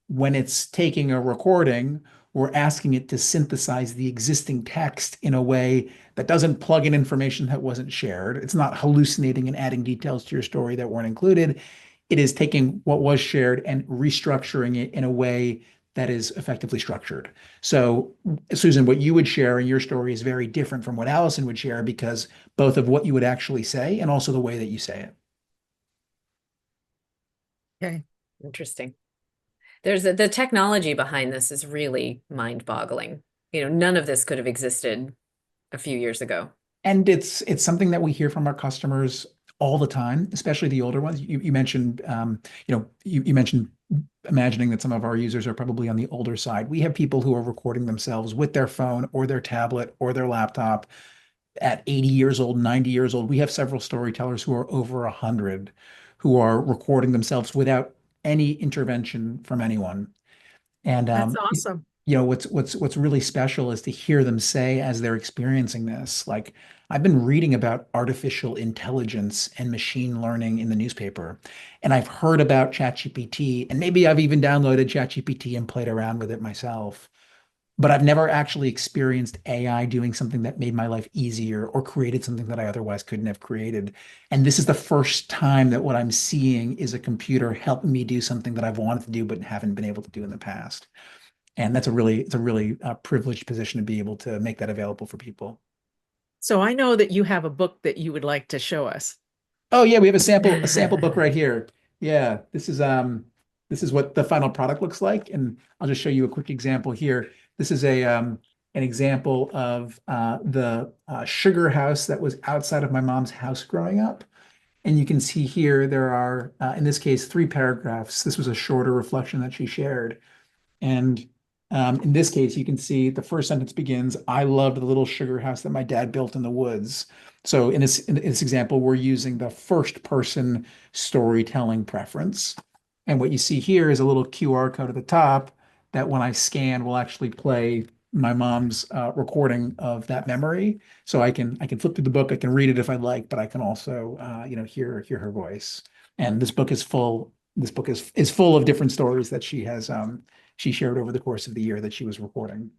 when it's taking a recording, we're asking it to synthesize the existing text in a way that doesn't plug in information that wasn't shared. It's not hallucinating and adding details to your story that weren't included. It is taking what was shared and restructuring it in a way that is effectively structured. So, Susan, what you would share in your story is very different from what Allison would share because both of what you would actually say and also the way that you say it. Okay. Interesting. The technology behind this is really mind-boggling. None of this could have existed a few years ago. And it's something that we hear from our customers all the time, especially the older ones. You mentioned you mentioned imagining that some of our users are probably on the older side. We have people who are recording themselves with their phone or their tablet or their laptop at 80 years old, 90 years old. We have several storytellers who are over 100 who are recording themselves without any intervention from anyone. And That's awesome. what's really special is to hear them say as they're experiencing this, like I've been reading about artificial intelligence and machine learning in the newspaper, and I've heard about ChatGPT, and maybe I've even downloaded ChatGPT and played around with it myself. But I've never actually experienced AI doing something that made my life easier or created something that I otherwise couldn't have created. And this is the first time that what I'm seeing is a computer helping me do something that I've wanted to do but haven't been able to do in the past. And it's a really privileged position to be able to make that available for people. So I know that you have a book that you would like to show us. Oh yeah, we have a sample book right here. Yeah, this is what the final product looks like, and I'll just show you a quick example here. This is a an example of the sugar house that was outside of my mom's house growing up. And you can see here there are in this case 3 paragraphs. This was a shorter reflection that she shared. And in this case, you can see the first sentence begins, I loved the little sugar house that my dad built in the woods. So in this example, we're using the first person storytelling preference. And what you see here is a little QR code at the top that when I scan will actually play my mom's recording of that memory. So I can flip through the book, I can read it if I'd like, but I can also hear her voice. And this book is full of different stories that she shared over the course of the year that she was recording.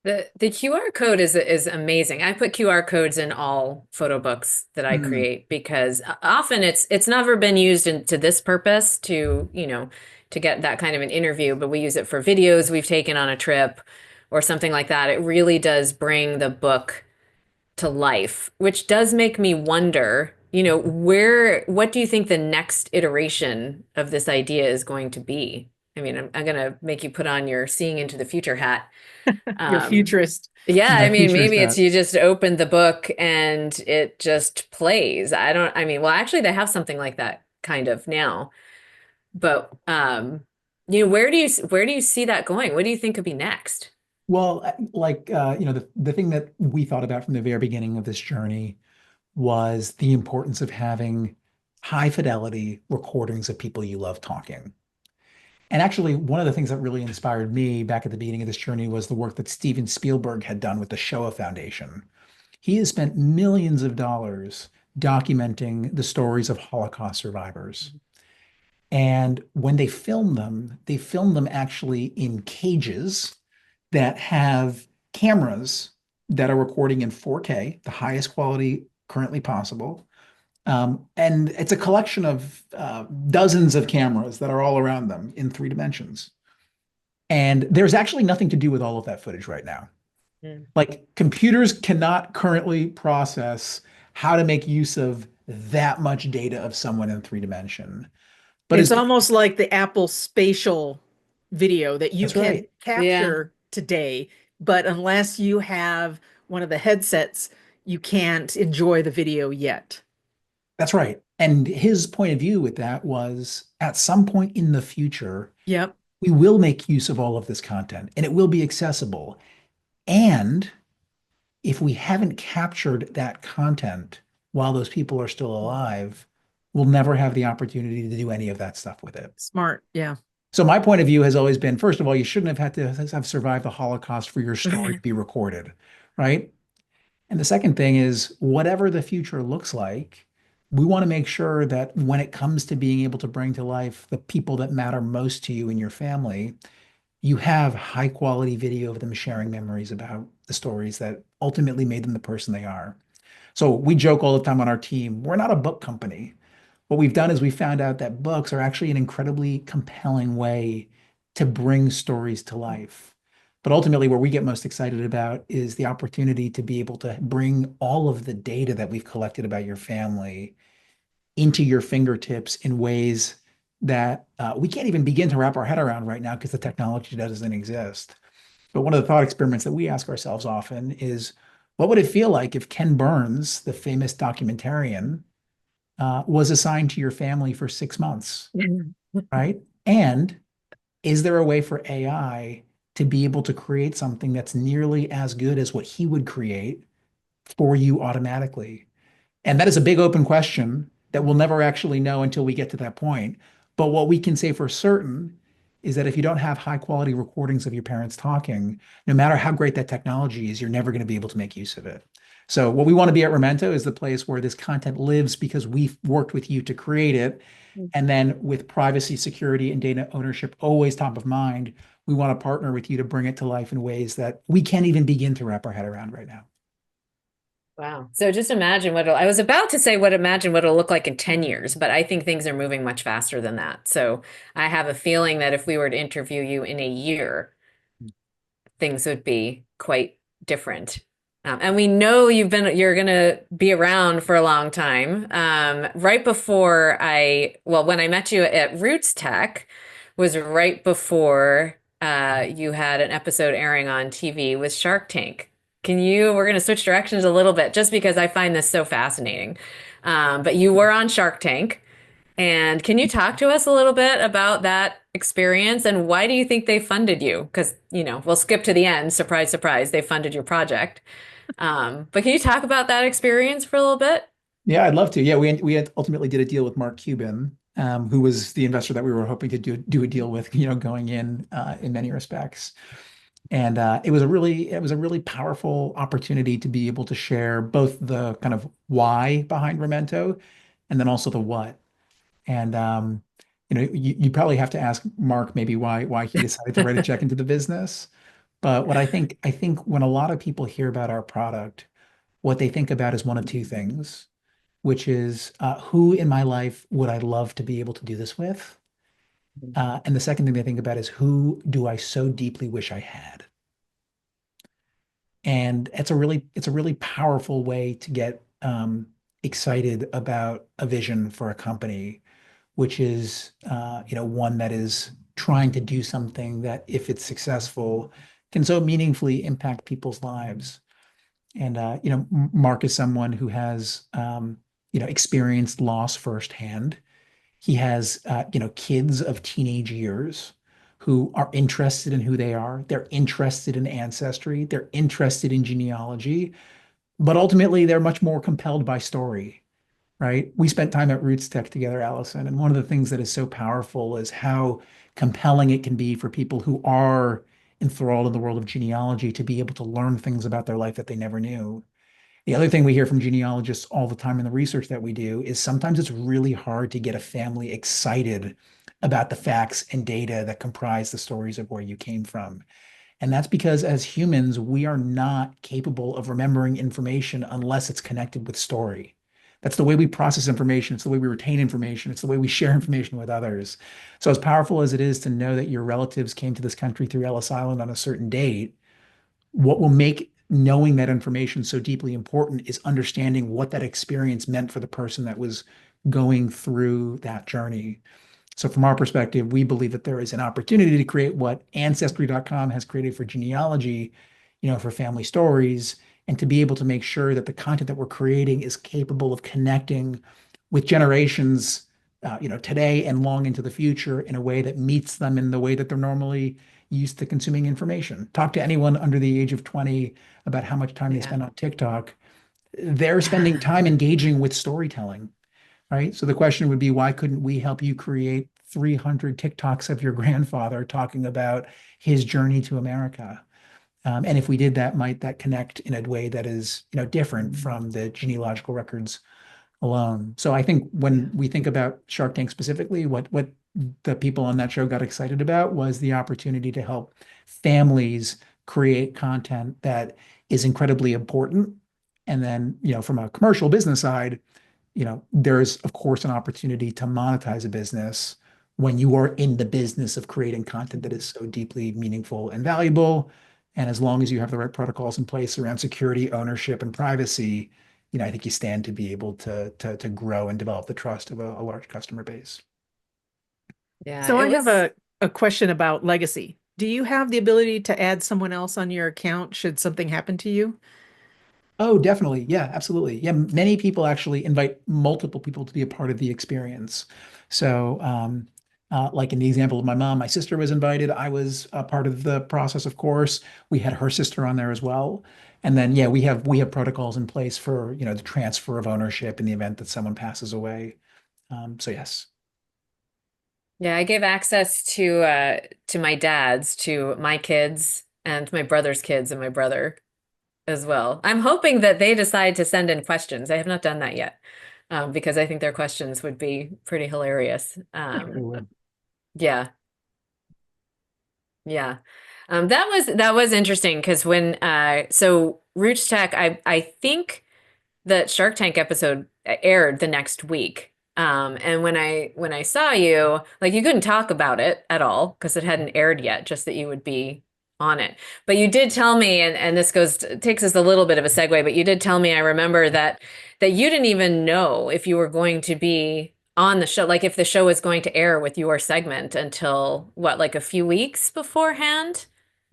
The QR code is amazing. I put QR codes in all photo books that I Mm, create because often it's never been used to this purpose to, to get that kind of an interview, but we use it for videos we've taken on a trip or something like that. It really does bring the book to life, which does make me wonder, what do you think the next iteration of this idea is going to be? I mean, I'm going to make you put on your seeing into the future hat. Your Um, futurist. yeah, I my mean, future is maybe it's that. you just open the book and it just plays. I mean, well, actually, they have something like that kind of now. But where do you see that going? What do you think could be next? Well, the thing that we thought about from the very beginning of this journey was the importance of having high fidelity recordings of people you love talking. And actually, one of the things that really inspired me back at the beginning of this journey was the work that Steven Spielberg had done with the Shoah Foundation. He has spent millions of dollars documenting the stories of Holocaust survivors. And when they film them actually in cages that have cameras that are recording in 4K, the highest quality currently possible. And it's a collection of dozens of cameras that are all around them in 3 dimensions. And there's actually nothing to do with all of that footage right now. Mm. Like computers cannot currently process how to make use of that much data of someone in 3 dimension. But It's as almost like the Apple spatial video that you that's can right. Yeah. capture today, but unless you have one of the headsets, you can't enjoy the video yet. That's right. And his point of view with that was at some point in the future, Yep. we will make use of all of this content and it will be accessible. And if we haven't captured that content while those people are still alive, we'll never have the opportunity to do any of that stuff with it. Smart. Yeah. So my point of view has always been, first of all, you shouldn't have had to have survived the Holocaust for your story to be recorded, right? And the second thing is, whatever the future looks like, we want to make sure that when it comes to being able to bring to life the people that matter most to you and your family, you have high quality video of them sharing memories about the stories that ultimately made them the person they are. So we joke all the time on our team, we're not a book company. What we've done is we found out that books are actually an incredibly compelling way to bring stories to life. But ultimately, where we get most excited about is the opportunity to be able to bring all of the data that we've collected about your family into your fingertips in ways that we can't even begin to wrap our head around right now because the technology doesn't exist. But one of the thought experiments that we ask ourselves often is, what would it feel like if Ken Burns, the famous documentarian, was assigned to your family for 6 months, right? And is there a way for AI to be able to create something that's nearly as good as what he would create for you automatically? And that is a big open question that we'll never actually know until we get to that point. But what we can say for certain is that if you don't have high quality recordings of your parents talking, no matter how great that technology is, you're never going to be able to make use of it. So, what we want to be at Remento is the place where this content lives because we've worked with you to create it. And then, with privacy, security, and data ownership always top of mind, we want to partner with you to bring it to life in ways that we can't even begin to wrap our head around right now. Wow. So just imagine I was about to say imagine what it'll look like in 10 years, but I think things are moving much faster than that. So I have a feeling that if we were to interview you in a year, things would be quite different. And we know you're going to be around for a long time. Right before when I met you at Roots Tech was right before you had an episode airing on TV with Shark Tank. We're going to switch directions a little bit just because I find this so fascinating. But you were on Shark Tank. And can you talk to us a little bit about that experience and why do you think they funded you? Because, we'll skip to the end. Surprise, surprise, they funded your project. But can you talk about that experience for a little bit? Yeah, I'd love to. Yeah, we ultimately did a deal with Mark Cuban, who was the investor that we were hoping to do a deal with, going in many respects. And it was a really powerful opportunity to be able to share both the kind of why behind Remento and then also the what. And you probably have to ask Mark maybe why he decided to write a check into the business. But what I think when a lot of people hear about our product, what they think about is one of two things, which is who in my life would I love to be able to do this with? And the second thing they think about is who do I so deeply wish I had? And it's a really powerful way to get excited about a vision for a company, which is one that is trying to do something that, if it's successful, can so meaningfully impact people's lives. And Mark is someone who has experienced loss firsthand. He has kids of teenage years who are interested in who they are. They're interested in ancestry. They're interested in genealogy, but ultimately they're much more compelled by story, right? We spent time at Roots Tech together, Allison, and one of the things that is so powerful is how compelling it can be for people who are enthralled in the world of genealogy to be able to learn things about their life that they never knew. The other thing we hear from genealogists all the time in the research that we do is sometimes it's really hard to get a family excited about the facts and data that comprise the stories of where you came from. And that's because as humans, we are not capable of remembering information unless it's connected with story. That's the way we process information. It's the way we retain information. It's the way we share information with others. So, as powerful as it is to know that your relatives came to this country through Ellis Island on a certain date, what will make knowing that information so deeply important is understanding what that experience meant for the person that was going through that journey. So from our perspective, we believe that there is an opportunity to create what Ancestry.com has created for genealogy, for family stories, and to be able to make sure that the content that we're creating is capable of connecting with generations, today and long into the future in a way that meets them in the way that they're normally used to consuming information. Talk to anyone under the age of 20 about how much time they Yeah. spend on TikTok. They're spending time engaging with storytelling, right? So the question would be, why couldn't we help you create 300 TikToks of your grandfather talking about his journey to America? And if we did that, might that connect in a way that is, different from the genealogical records alone? So I think Yeah. when we think about Shark Tank specifically, what the people on that show got excited about was the opportunity to help families create content that is incredibly important. And then, from a commercial business side, there's of course an opportunity to monetize a business when you are in the business of creating content that is so deeply meaningful and valuable. And as long as you have the right protocols in place around security, ownership, and privacy, I think you stand to be able to grow and develop the trust of a large customer base. Yeah, So it I have was. a question about legacy. Do you have the ability to add someone else on your account should something happen to you? Oh, definitely. Yeah, absolutely. Yeah, many people actually invite multiple people to be a part of the experience. So, like in the example of my mom, my sister was invited. I was a part of the process, of course. We had her sister on there as well. And then, yeah, we have protocols in place for, the transfer of ownership in the event that someone passes away. So yes. Yeah, I gave access to my dad's, to my kids and my brother's kids and my brother as well. I'm hoping that they decide to send in questions. I have not done that yet, because I think their questions would be pretty hilarious. For sure they would. Yeah, yeah. That was interesting because when so Roots Tech, I think the Shark Tank episode aired the next week. And when I saw you, like you couldn't talk about it at all because it hadn't aired yet, just that you would be on it. But you did tell me, and this takes us a little bit of a segue, but you did tell me, I remember that you didn't even know if you were going to be on the show, like if the show was going to air with your segment until what, like a few weeks beforehand,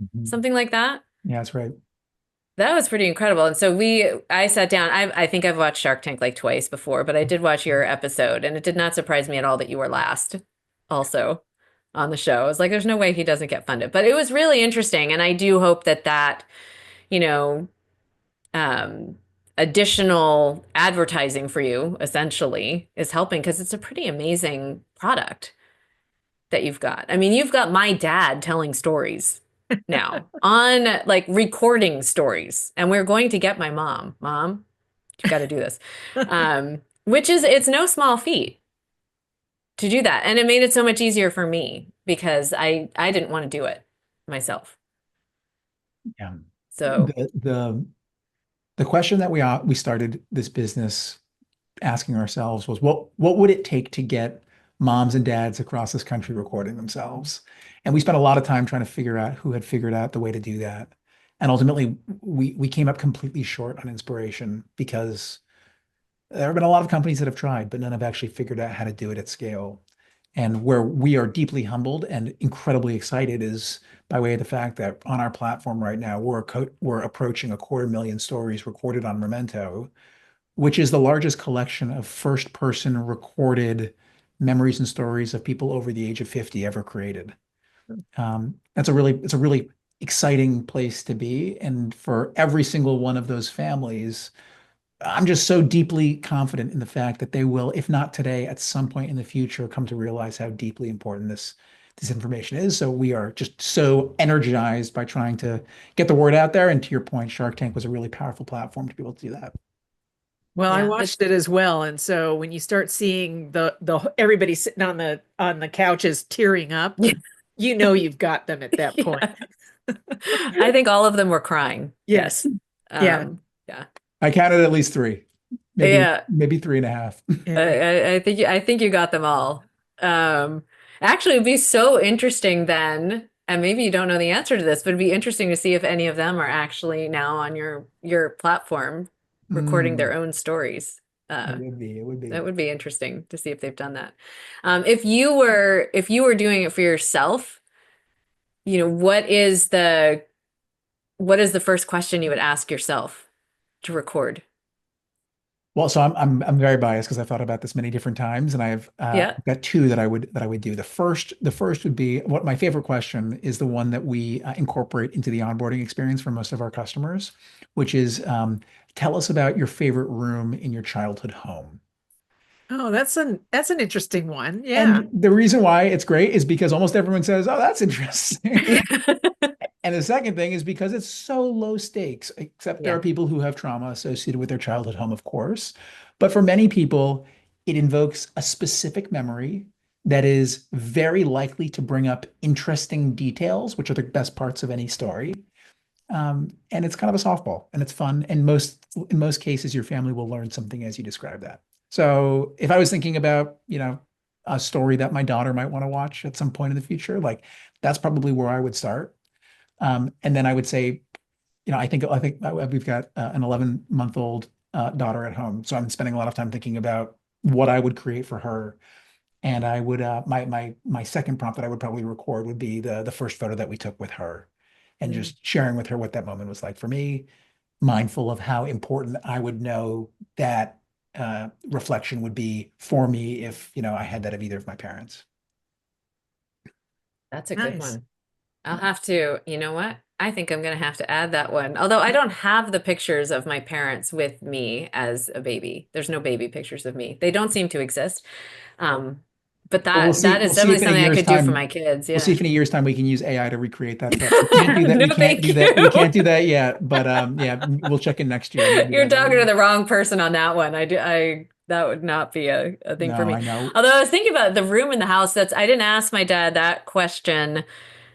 Mhm. something like that. Yeah, that's right. That was pretty incredible. And so I sat down. I think I've watched Shark Tank like twice before, but I did watch your episode, and it did not surprise me at all that you were last also on the show. I was like, there's no way he doesn't get funded. But it was really interesting, and I do hope that you know, um, additional advertising for you essentially is helping because it's a pretty amazing product that you've got. I mean, you've got my dad telling stories now on like recording stories, and we're going to get my mom. Mom, you got to do this. Which is it's no small feat to do that. And it made it so much easier for me because I didn't want to do it myself. Yeah. So, The question that we started this business asking ourselves was what would it take to get moms and dads across this country recording themselves? And we spent a lot of time trying to figure out who had figured out the way to do that. And ultimately we came up completely short on inspiration because there have been a lot of companies that have tried, but none have actually figured out how to do it at scale. And where we are deeply humbled and incredibly excited is by way of the fact that on our platform right now, we're approaching 250,000 stories recorded on Memento, which is the largest collection of first-person recorded memories and stories of people over the age of 50 ever created. It's a really exciting place to be. And for every single one of those families, I'm just so deeply confident in the fact that they will, if not today, at some point in the future, come to realize how deeply important this information is. So we are just so energized by trying to get the word out there. And to your point, Shark Tank was a really powerful platform to be able to do that. Well, I yeah, watched it as well, and so when you start seeing the everybody sitting on the couches tearing up, yeah, you know you've got them at that point. yeah. I think all of them were crying. Yes. Yes. Yeah. Yeah. I counted at least three, Yeah. maybe three and a half. Yeah. I think you got them all. Um, Actually, it'd be so interesting then, and maybe you don't know the answer to this, but it'd be interesting to see if any of them are actually now on your platform recording their Mm, own stories. it Uh, would be, it would that be. would be interesting to see if they've done that. If you were doing it for yourself, what is the first question you would ask yourself to record? Well, so I'm very biased because I've thought about this many different times, and Yeah. I've got two that I would do. The first would be what my favorite question is the one that we incorporate into the onboarding experience for most of our customers, which is tell us about your favorite room in your childhood home. Oh, that's an interesting one. Yeah. And the reason why it's great is because almost everyone says, "Oh, that's interesting." Yeah. And the second thing is because it's so low stakes, except there are Yeah. people who have trauma associated with their childhood home, of course. But for many people, it invokes a specific memory that is very likely to bring up interesting details, which are the best parts of any story. And it's kind of a softball and it's fun. And in most cases, your family will learn something as you describe that. So if I was thinking about, a story that my daughter might want to watch at some point in the future, like that's probably where I would start. And then I would say, I think we've got an 11-month-old daughter at home, so I'm spending a lot of time thinking about what I would create for her. And I would my second prompt that I would probably record would be the first photo that we took with her, and Mm. just sharing with her what that moment was like for me, mindful of how important I would know that reflection would be for me if I had that of either of my parents. That's a good Nice. one. I'll have to, you know what? I think I'm going to have to add that one. Although I don't have the pictures of my parents with me as a baby. There's no baby pictures of me. They don't seem to exist. Um, but Well, we'll that see. is We'll see definitely if in a something I year's could do for time my kids. We'll see Yeah. if in a year's time we can use AI to recreate that, but we can't do that. No, We can't do thank that. We can't you. do that yet. But yeah, we'll check in next year. Maybe You're by then. talking to the wrong person on that one. That would not be a thing for No, me. I know. Although I was thinking about the room in the house, I didn't ask my dad that question.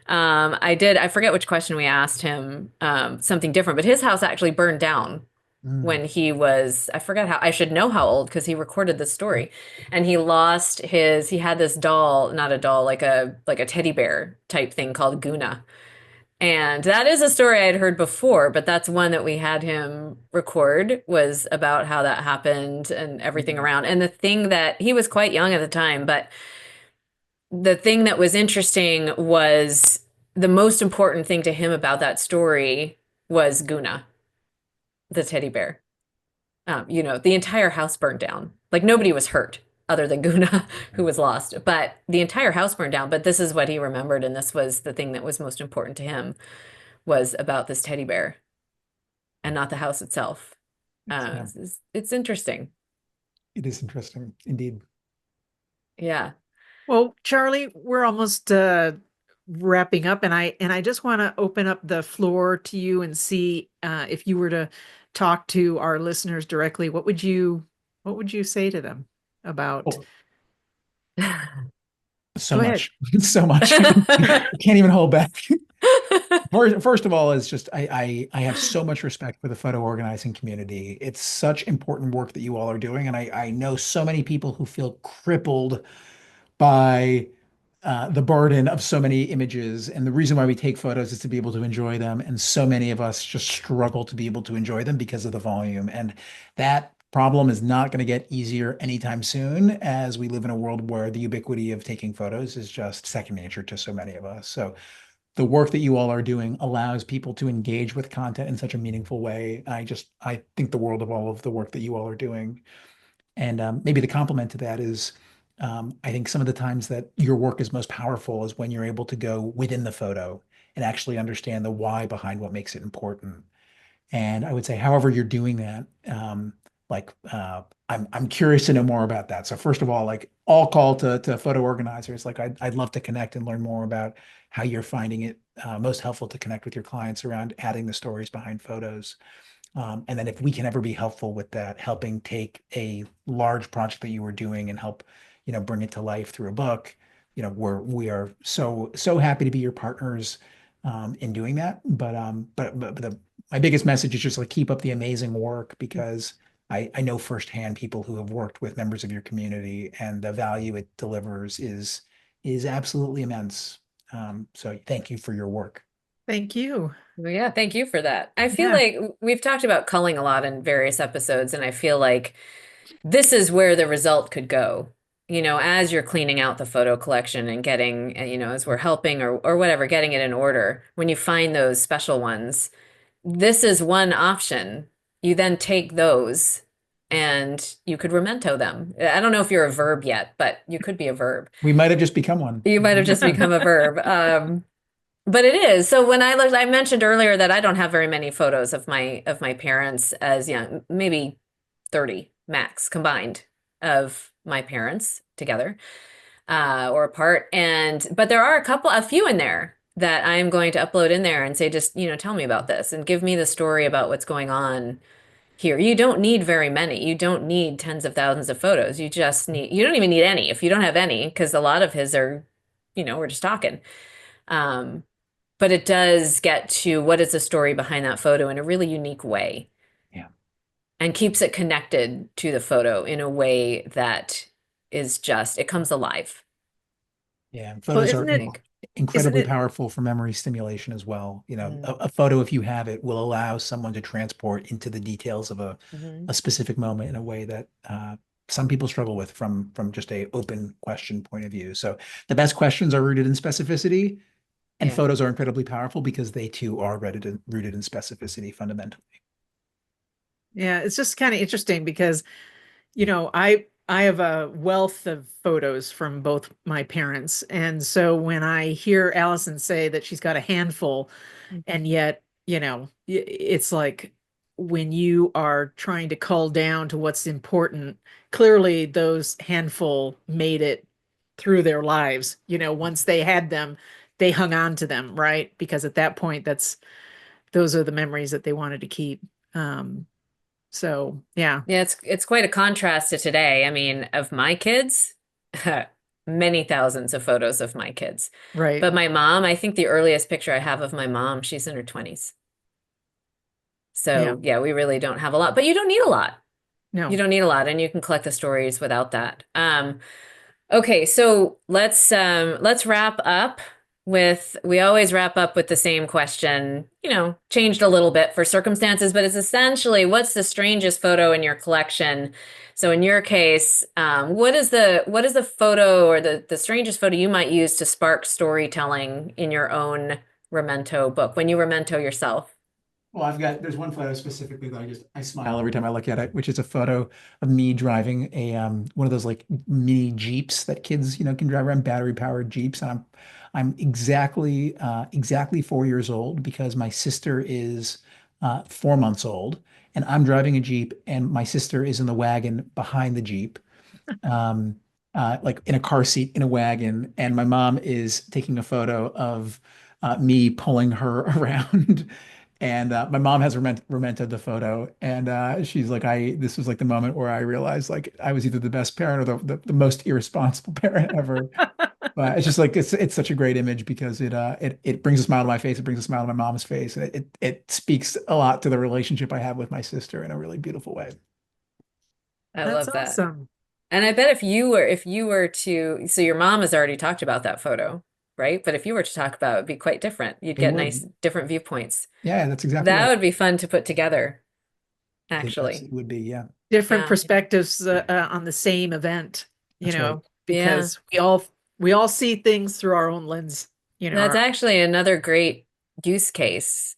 I forget which question we asked him, something different, but his house actually burned down Mm, when I forgot how, I should know how old because he recorded the story. And he had this doll, not a doll, like a teddy bear type thing called Guna. And that is a story I had heard before, but that's one that we had him record was about how that happened and everything mm, around. And the thing that he was quite young at the time, but the thing that was interesting was the most important thing to him about that story was Guna, the teddy bear. The entire house burned down. Like nobody was hurt other than Guna, who was lost, but the entire house burned down. But this is what he remembered, and this was the thing that was most important to him was about this teddy bear and not the house itself. Yeah, It's interesting. it is interesting indeed. Yeah. Well, Charlie, we're almost wrapping up, and I just want to open up the floor to you and see if you were to talk to our listeners directly, what would you say to them about? Oh, so Go ahead. much, so much. I can't even hold back. First of all, is just I have so much respect for the photo organizing community. It's such important work that you all are doing, and I know so many people who feel crippled by the burden of so many images. And the reason why we take photos is to be able to enjoy them. And so many of us just struggle to be able to enjoy them because of the volume. And that problem is not going to get easier anytime soon, as we live in a world where the ubiquity of taking photos is just second nature to so many of us. So the work that you all are doing allows people to engage with content in such a meaningful way. I think the world of all of the work that you all are doing. And maybe the complement to that is, I think some of the times that your work is most powerful is when you're able to go within the photo and actually understand the why behind what makes it important. And I would say, however you're doing that, I'm curious to know more about that. So first of all, like all call to photo organizers, like I'd love to connect and learn more about how you're finding it most helpful to connect with your clients around adding the stories behind photos. And then if we can ever be helpful with that, helping take a large project that you were doing and help, bring it to life through a book, we are so happy to be your partners in doing that. But my biggest message is just like keep up the amazing work, because I know firsthand people who have worked with members of your community, and the value it delivers is absolutely immense. So thank you for your work. Thank you. Well, yeah, thank you for that. I feel Yeah. like we've talked about culling a lot in various episodes, and I feel like this is where the result could go. As you're cleaning out the photo collection and getting, as we're helping or whatever, getting it in order, when you find those special ones, this is one option. You then take those and you could memento them. I don't know if you're a verb yet, but you could be a verb. We might have just become one. You might have just become a verb. But it is. So when I looked, I mentioned earlier that I don't have very many photos of my parents as young, maybe 30 max combined of my parents together or apart. But there are a few in there that I am going to upload in there and say, just, tell me about this and give me the story about what's going on here. You don't need very many. You don't need tens of thousands of photos. You don't even need any if you don't have any, because a lot of his are, we're just talking. Um, but it does get to what is the story behind that photo in a really unique way Yeah. and keeps it connected to the photo in a way that it comes alive, Yeah, and Well, photos I are think. isn't incredibly it, powerful for memory stimulation as well. Mm. A photo, if you have it, will allow someone to transport into the details of Mhm. a specific moment in a way that some people struggle with from just a open question point of view. So the best questions are rooted in specificity, and Yeah. photos are incredibly powerful because they too are rooted in specificity fundamentally. yeah, it's just kind of interesting because I have a wealth of photos from both my parents. And so when I hear Allison say that she's got a handful, and yet, it's like when you are trying to cull down to what's important, clearly those handful made it through their lives. Once they had them, they hung on to them, right? Because at that point, those are the memories that they wanted to keep. Um, so yeah, Yeah, it's quite a contrast to today. I mean, of my kids, many thousands of photos of my kids. right. But my mom, I think the earliest picture I have of my mom, she's in her 20s. Yeah. So, yeah, we really don't have a lot, but you don't need a lot. You No. don't need a lot, and you can collect the stories without that. Okay, so let's wrap up with we always wrap up with the same question, changed a little bit for circumstances, but it's essentially what's the strangest photo in your collection? So in your case, what is the photo or the strangest photo you might use to spark storytelling in your own Remento book when you Remento yourself? Well, there's one photo specifically that I smile every time I look at it, which is a photo of me driving a one of those like mini Jeeps that kids, can drive around, battery powered Jeeps. And I'm exactly 4 years old because my sister is 4 months old, and I'm driving a Jeep, and my sister is in the wagon behind the Jeep, um, like in a car seat in a wagon, and my mom is taking a photo of me pulling her around. And my mom has remented the photo, and she's like, this was like the moment where I realized like I was either the best parent or the most irresponsible parent ever. But it's just like it's such a great image because it brings a smile to my face, it brings a smile to my mom's face, and it speaks a lot to the relationship I have with my sister in a really beautiful way. I That's love that. awesome. And I bet if you were to, so your mom has already talked about that photo, right? But if you were to talk about it, it'd be quite different. You'd It get nice would. different viewpoints. Yeah, that's exactly That right. would be fun to put together, It actually. absolutely would be. Yeah, Different Yeah. perspectives on the same event, that's right. Yeah. because we all see things through our own lens, That's actually another great use case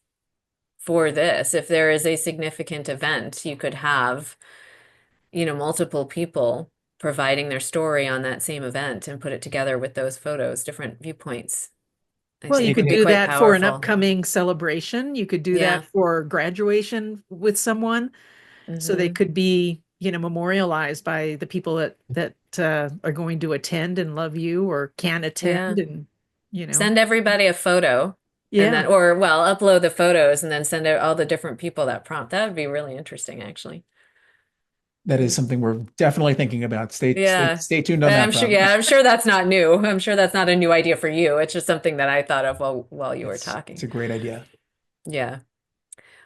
for this. If there is a significant event, you could have, multiple people providing their story on that same event and put it together with those photos, different viewpoints. I well, you think It, would could be do it quite that for an powerful. upcoming celebration. You could do that Yeah. for graduation with someone. So they Hmm. could be, memorialized by the people that are going to attend and love you or can attend Yeah. and, Send everybody a photo and yeah, then, or well, upload the photos and then send out all the different people that prompt. That would be really interesting, actually. that is Mm. something we're definitely thinking about. Yeah. Stay tuned on that front. I'm sure that's not new. I'm sure that's not a new idea for you. It's just something that I thought of while you were It's talking. a great idea. Yeah.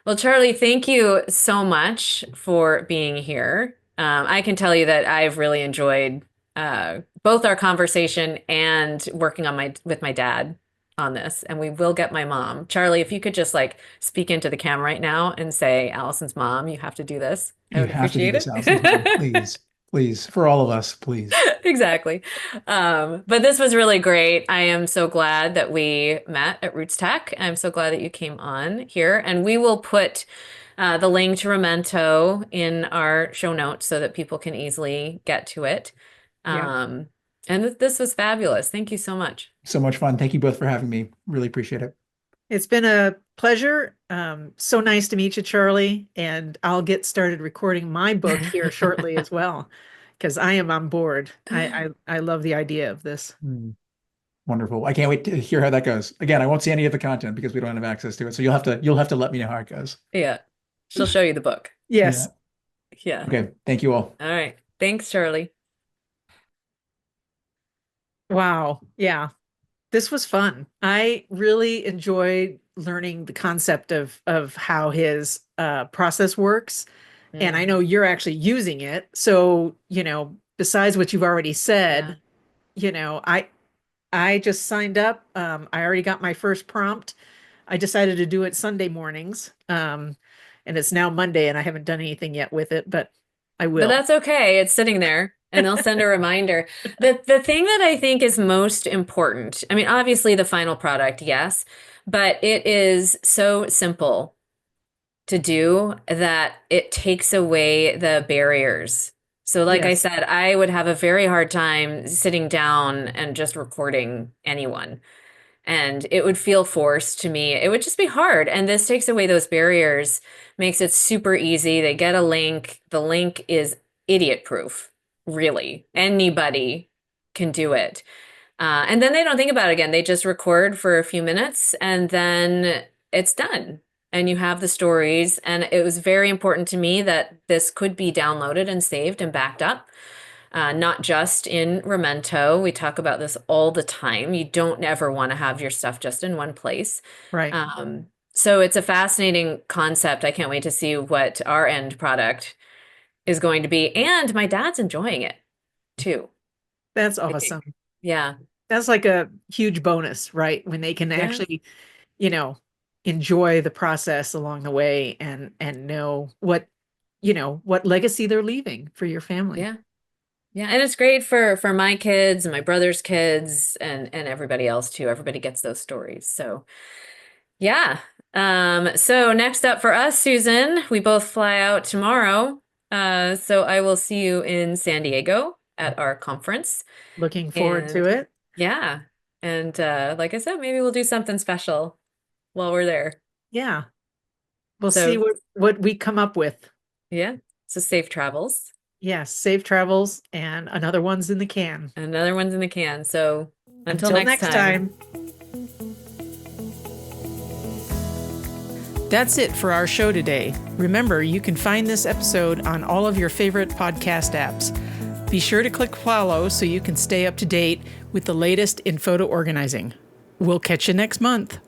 Well, Charlie, thank you so much for being here. I can tell you that I've really enjoyed both our conversation and working on my with my dad on this, and we will get my mom. Charlie, if you could just like speak into the camera right now and say, Allison's mom, you have to do this. I You would have to do appreciate this, Allison's mom. it. Please, please, for all of us, please. Exactly. But this was really great. I am so glad that we met at Roots Tech. I'm so glad that you came on here. And we will put the link to Remento in our show notes so that people can easily get to it. yeah. Um, and this was fabulous. Thank you so much. So much fun. Thank you both for having me. Really appreciate it. It's been a pleasure. So nice to meet you, Charlie. And I'll get started recording my book here shortly as well, because I am on board. I love the idea of this. Hmm. Wonderful. I can't wait to hear how that goes. Again, I won't see any of the content because we don't have access to it. So you'll have to let me know how it goes. Yeah, she'll show you the book. Yes. Yeah. Yeah. Okay. Thank you all. All right. Thanks, Charlie. Wow. Yeah. This was fun. I really enjoyed learning the concept of how his process works. And I Mm, know you're actually using it. So, besides what you've already yeah. said, I just signed up. I already got my first prompt. I decided to do it Sunday mornings. And it's now Monday and I haven't done anything yet with it, but I But will. that's okay. It's sitting there and they'll send a reminder. The thing that I think is most important, I mean, obviously the final product, yes, but it is so simple to do that it takes away the barriers. So like I Yes. said, I would have a very hard time sitting down and just recording anyone and it would feel forced to me. It would just be hard. And this takes away those barriers, makes it super easy. They get a link. The link is idiot proof, really. Anybody can do it. And then they don't think about it again. They just record for a few minutes and then it's done. And you have the stories. And it was very important to me that this could be downloaded and saved and backed up, not just in Remento. We talk about this all the time. You don't ever want to have your stuff just in one place. Right. So it's a fascinating concept. I can't wait to see what our end product is going to be. And my dad's enjoying it too, That's I think. awesome. Yeah. That's like a huge bonus, right? When they can Yeah. actually, you know, enjoy the process along the way and know what legacy they're leaving for your family. Yeah. Yeah. And it's great for my kids and my brother's kids and everybody else too. Everybody gets those stories. So yeah. So next up for us, Susan, we both fly out tomorrow. So I will see you in San Diego at our conference. Looking forward to And it. yeah. And like I said, maybe we'll do something special while we're there. Yeah. We'll So see what we come up with. yeah, so safe travels. Yes, safe travels and another one's in the can. Another one's in the can. So until Until next next time. time. That's it for our show today. Remember, you can find this episode on all of your favorite podcast apps. Be sure to click follow so you can stay up to date with the latest in photo organizing. We'll catch you next month.